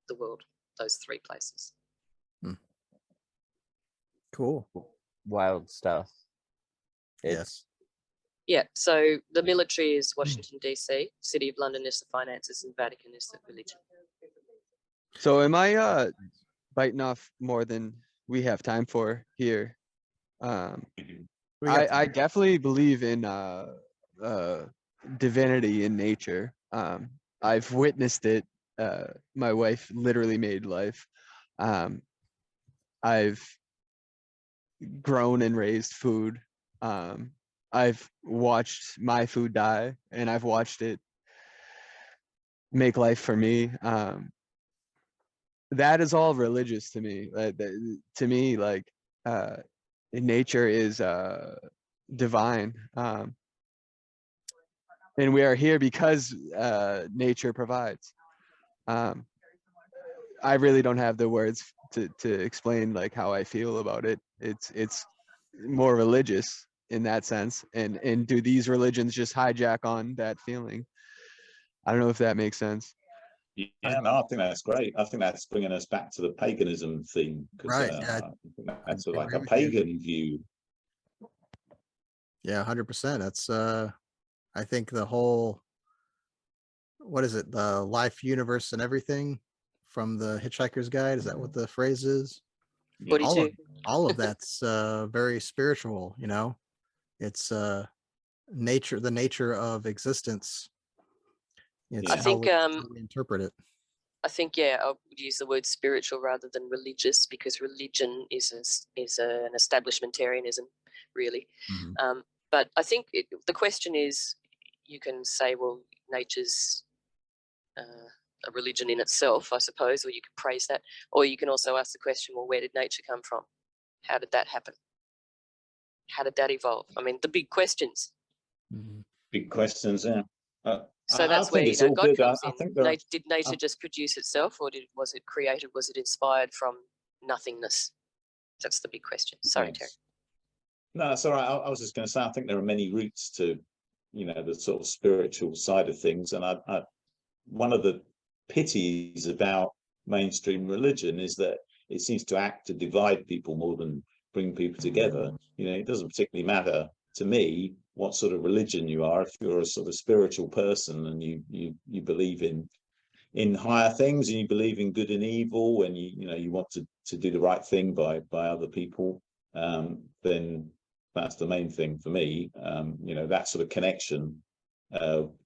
the world, those 3 places. Cool. Wild stuff. Yes. Yeah, so the military is Washington, D.C., City of London is the finances, and Vatican is the religion. So am I biting off more than we have time for here? I definitely believe in divinity in nature. I've witnessed it. My wife literally made life. I've grown and raised food. I've watched my food die, and I've watched it make life for me. That is all religious to me. To me, like nature is divine, and we are here because nature provides. I really don't have the words to explain like how I feel about it. It's more religious in that sense, and do these religions just hijack on that feeling? I don't know if that makes sense. Yeah, no, I think that's great. I think that's bringing us back to the paganism theme, because Right, I think that's I like agree a with you. pagan view. Yeah, 100%. That's I think the whole, what is it, the life, universe, and everything from the Hitchhiker's Guide, is that what the phrase is? Yeah. 42. All of that's very spiritual, you know. It's nature, the nature of existence. It's I how think, how we interpret it. I think, yeah, I would use the word spiritual rather than religious, because religion is an establishmentarianism, really. But I think the question is, you can say, well, nature's a religion in itself, I suppose, or you could praise that, or you can also ask the question, well, where did nature come from? How did that happen? How did that evolve? I mean, the big questions. Big questions, yeah. So I that's where, think you it's know, all God good. comes I in. think there, Did nature just produce itself, or was it created? Was it inspired from nothingness? That's the big question. Sorry, Terry. yes. No, that's all right. I was just going to say, I think there are many routes to, you know, the sort of spiritual side of things, and one of the pities about mainstream religion is that it seems to act to divide people more than bring people together. You know, it doesn't particularly matter to me what sort of religion you are. If you're a sort of spiritual person and you believe in higher things, and you believe in good and evil, and you want to do the right thing by other people, then that's the main thing for me. You know, that sort of connection.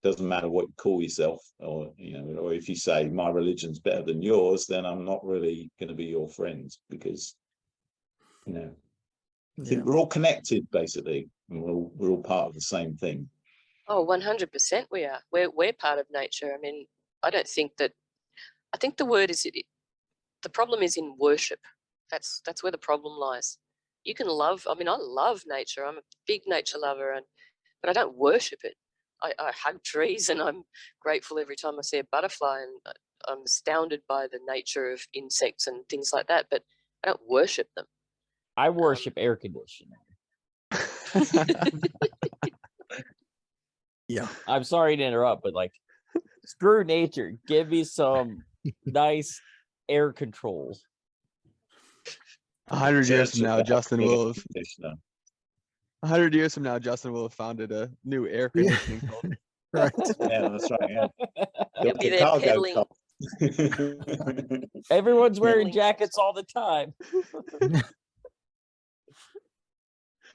Doesn't matter what you call yourself, or or if you say my religion's better than yours, then I'm not really going to be your friend, because I think we're all connected basically, and we're all part of the same thing. Oh, 100% we are. We're part of nature. I mean, I think the word is, the problem is in worship. That's where the problem lies. You can love, I mean, I love nature. I'm a big nature lover, but I don't worship it. I hug trees, and I'm grateful every time I see a butterfly, and I'm astounded by the nature of insects and things like that, but I don't worship them. I worship air conditioning. Yeah. I'm sorry to interrupt, but like, screw nature. Give me some nice air controls. 100 years from now, Justin will have. Conditioner. 100 years from now, Justin will have founded a new air conditioning company. Right. Yeah, that's right. Yeah, You'll be the there cargo peddling. car. Everyone's wearing Peddling. jackets all the time.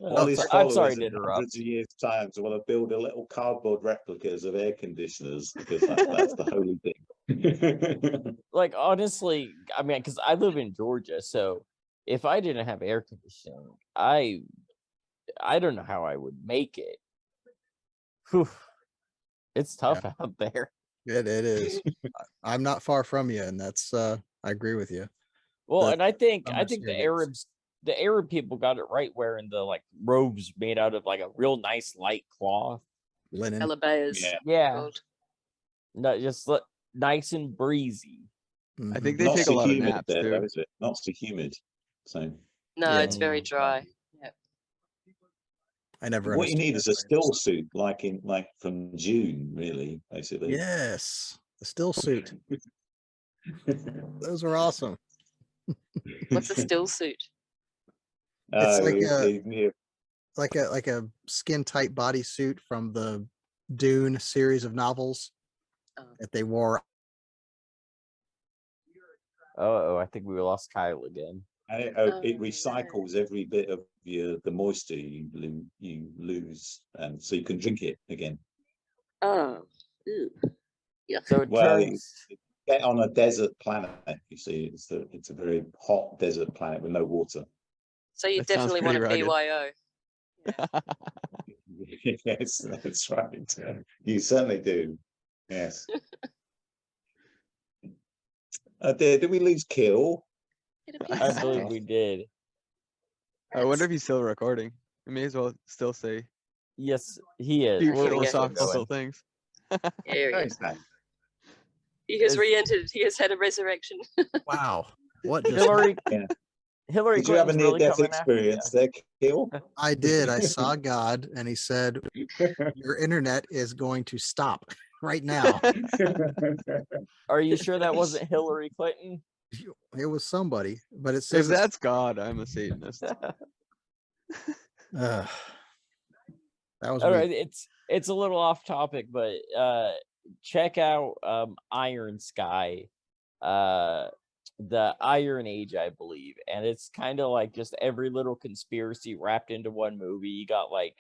All his I'm followers sorry in to interrupt. hundreds of years' time to want to build a little cardboard replicas of air conditioners, because that's the holy thing. Like, honestly, I mean, because I live in Georgia, so if I didn't have air conditioning, I don't know how I would make it. Whew. It's tough out there. It is. I'm not far from you, and that's I agree with you. Well, and I think summer serious. the Arab people got it right, wearing the like robes made out of like a real nice light cloth. Linen. Alabayas. Yeah. Yeah, Called. not just nice and breezy. I Mhm. think they Not take a so lot of humid naps there, though, too. is it? Not so humid. So No, Yeah. it's very dry. Yeah. I never what you understood need that is a phrase. still suit, like from June, really, basically. Yes, the still suit. Those are awesome. What's a still suit? It's like a yeah. like a skin tight bodysuit from the Dune series of novels Oh. that they wore. Oh, I think we lost Kyle again. And it Oh, recycles every bit of the moisture you lose, and so you can drink it again. Oh. Ew. Yeah. So it Well, turns. get on a desert planet. You see, it's a very hot desert planet with no water. So you That sounds definitely want a pretty rugged. BYO. Yes, that's right. You certainly do. Yes. Did we lose Kill? It I appears believe so. we did. I wonder if he's still recording. We may as well still say Yes, he is. few Here we go. We're still philosophical going. things. There he Where is. is that? He has Is- re-entered. He has had a resurrection. Wow, what just Hillary Yeah. Hillary Did you have a Clinton's really near-death coming after you. experience there, Kill? I did. I saw God, and He said, "Your internet is going to stop right now." Are you sure that wasn't Hillary Clinton? It was somebody, but it If says it's, that's God, I'm a Satanist. that was All weird. right, it's a little off topic, but check out Iron Sky, the Iron Age, I believe, and it's kind of like just every little conspiracy wrapped into one movie. You got like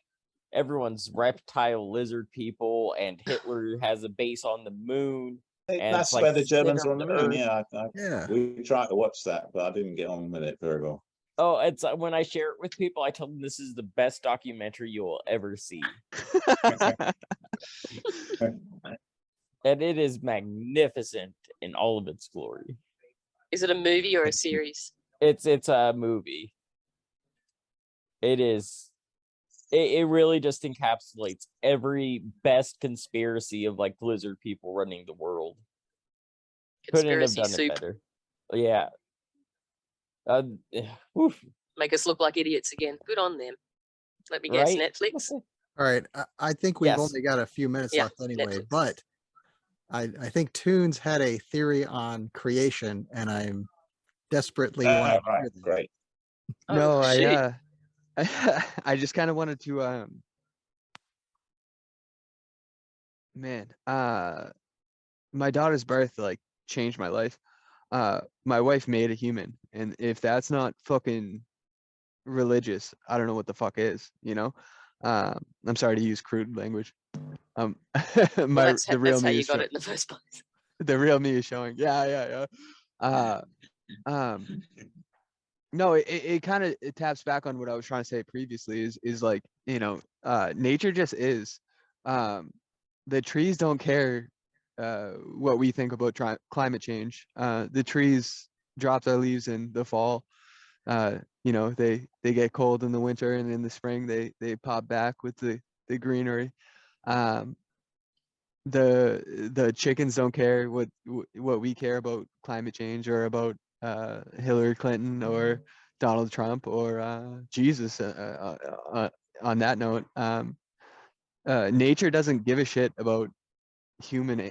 everyone's reptile lizard people, and Hitler has a base on the moon. And That's it's like where the Germans center are on the of moon. Earth. Yeah, Yeah. we tried to watch that, but I didn't get on with it very well. Oh, it's when I share it with people, I tell them this is the best documentary you will ever see. And it is magnificent in all of its glory. Is it a movie or a series? It's a movie. It is. It really just encapsulates every best conspiracy of like lizard people running the world. Couldn't have Conspiracy done soup. it better. Yeah. Oof, Make us look like idiots again. Good on them. Let me guess, right? Netflix? All right. I think we've Yes. only got a few minutes Yeah, left anyway, Netflix. but I think Toons had a theory on creation, and I'm desperately wanting to Right, hear that. great. No, Oh, shoot. I just kind of wanted to my daughter's birth like changed my life. My wife made a human, and if that's not fucking religious, I don't know what the fuck is, you know? I'm sorry to use crude language. Well, The that's real how me you is got it in the first place. the real me is showing. Yeah. No, it kind of it taps back on what I was trying to say previously is like, you know, nature just is. The trees don't care what we think about climate change. The trees drop their leaves in the fall. You know, they get cold in the winter, and in the spring they pop back with the greenery. The chickens don't care what we care about climate change or about Hillary Clinton or Donald Trump or Jesus. On that note, nature doesn't give a shit about human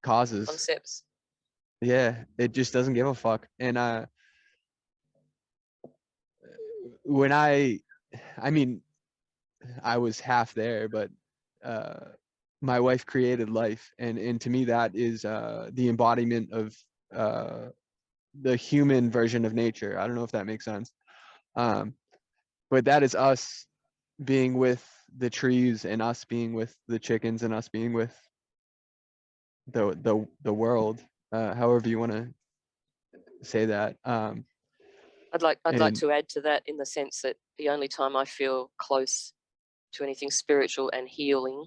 causes. Concepts. Yeah, it just doesn't give a fuck. And when I mean, I was half there, but my wife created life, and to me that is the embodiment of the human version of nature. I don't know if that makes sense, but that is us being with the trees, and us being with the chickens, and us being with the world, however you want to say that. I'd like And to add to that in the sense that the only time I feel close to anything spiritual and healing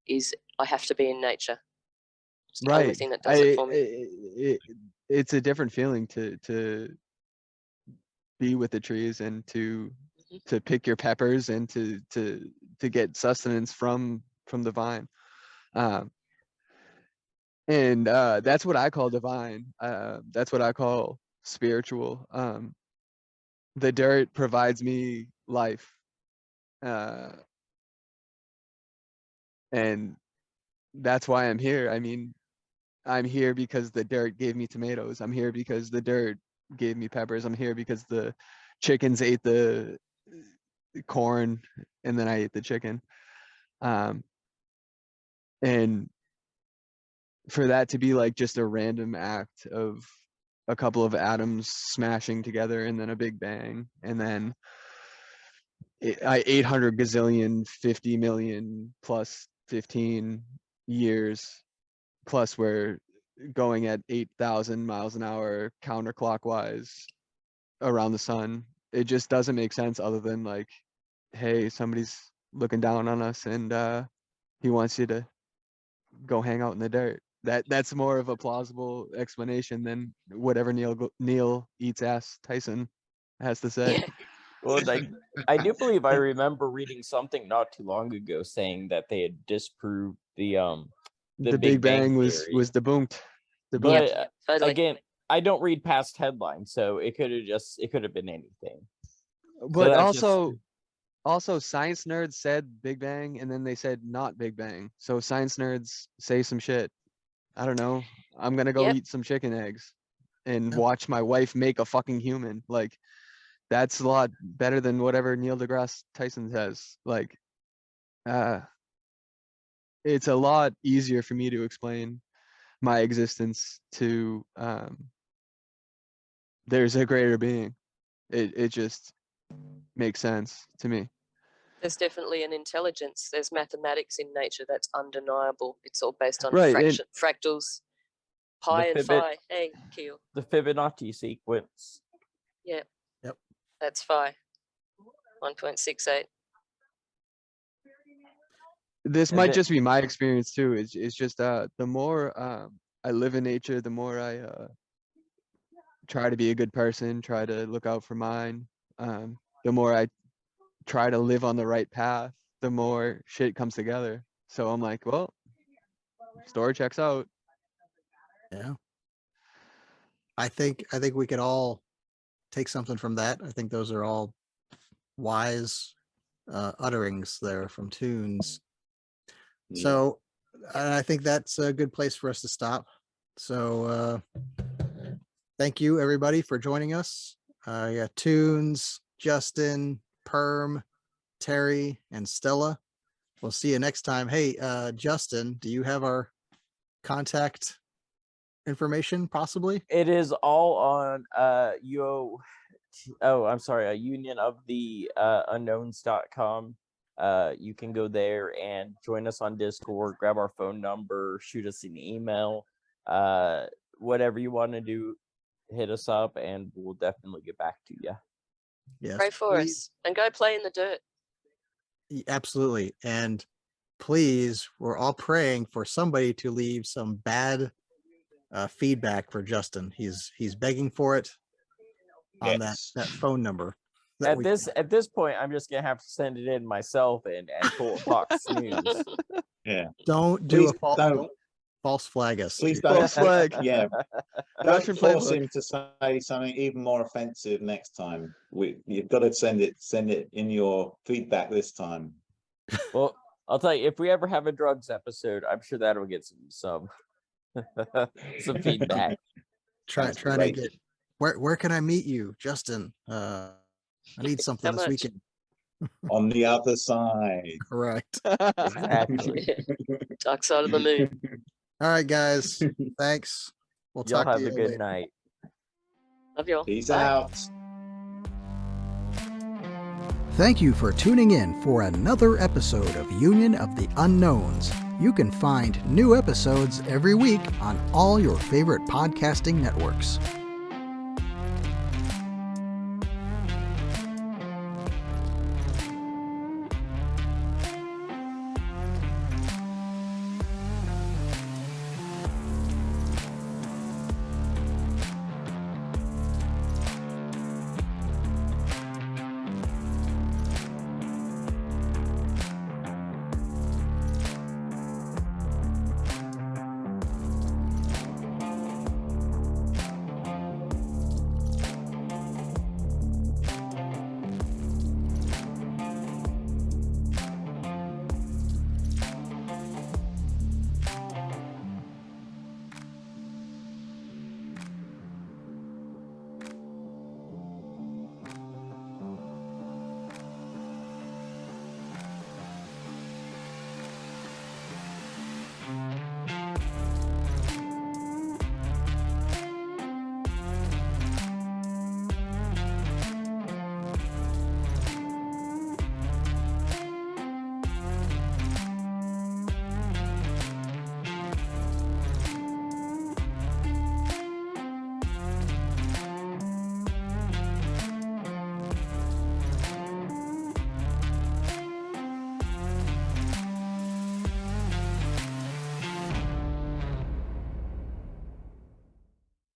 is I have to be in nature. It's the only right, thing that does it for me. it's a different feeling to be with the trees, and to pick your peppers, and to get sustenance from the vine. And that's what I call divine. That's what I call spiritual. The dirt provides me life. And that's why I'm here. I mean, I'm here because the dirt gave me tomatoes. I'm here because the dirt gave me peppers. I'm here because the chickens ate the corn and then I ate the chicken. And for that to be like just a random act of a couple of atoms smashing together and then a big bang and then 800 gazillion 50 million plus 15 years plus we're going at 8,000 miles an hour counterclockwise around the sun. It just doesn't make sense other than like, hey, somebody's looking down on us and he wants you to go hang out in the dirt. That's more of a plausible explanation than whatever Neil eats ass Tyson has to say. Yeah. Well, I do believe I remember reading something not too long ago saying that they had disproved the Big Bang was theory. debunked. But Totally. again, I don't read past headlines, so it could have been anything. But that's also science nerds said Big Bang and then they said not Big Bang. So science nerds say some shit. I don't know. I'm gonna go Yep. eat some chicken eggs and watch my wife make a fucking human. Like that's a lot better than whatever Neil deGrasse Tyson says. Like it's a lot easier for me to explain my existence to there's a greater being. It just makes sense to me. There's definitely an intelligence. There's mathematics in nature that's undeniable. It's all based on Right, and- fractals. Pi and phi. Hey, Keel. The Fibonacci sequence. Yeah. Yep. That's phi. 1.68. This And might the- just be my experience too. It's just the more I live in nature, the more I try to be a good person, try to look out for mine. The more I try to live on the right path, the more shit comes together. So I'm like, well, story checks out. Yeah. I think we could all take something from that. I think those are all wise utterings there from Tunes. So I think that's a good place for us to stop. So thank you everybody for joining us. Yeah, Tunes, Justin, Perm, Terry, and Stella. We'll see you next time. Hey, Justin, do you have our contact information possibly? It is all on union of the unknowns.com. You can go there and join us on Discord, grab our phone number, shoot us an email, whatever you want to do, hit us up and we'll definitely get back to you. Yes, Pray for us and go play in the dirt. Absolutely. And please, we're all praying for somebody to leave some bad feedback for Justin. He's begging for it on that phone number. At this point, I'm just gonna have to send it in myself and pull Fox News. Yeah. Don't do Please don't. false flag us. Please False don't. flag. Yeah. Russian Don't force playbook. him to say something even more offensive next time. You've got to send it in your feedback this time. Well, I'll tell you, if we ever have a drugs episode, I'm sure that'll get some feedback. Try That's to great. get where can I meet you, Justin? I need something How this much? weekend. On the other side. Correct. Exactly. Dark side of the moon. All right, guys. Thanks. We'll Y'all talk to have you a good later. night. Love y'all. Peace Bye. out. Thank you for tuning in for another episode of Union of the Unknowns. You can find new episodes every week on all your favorite podcasting networks.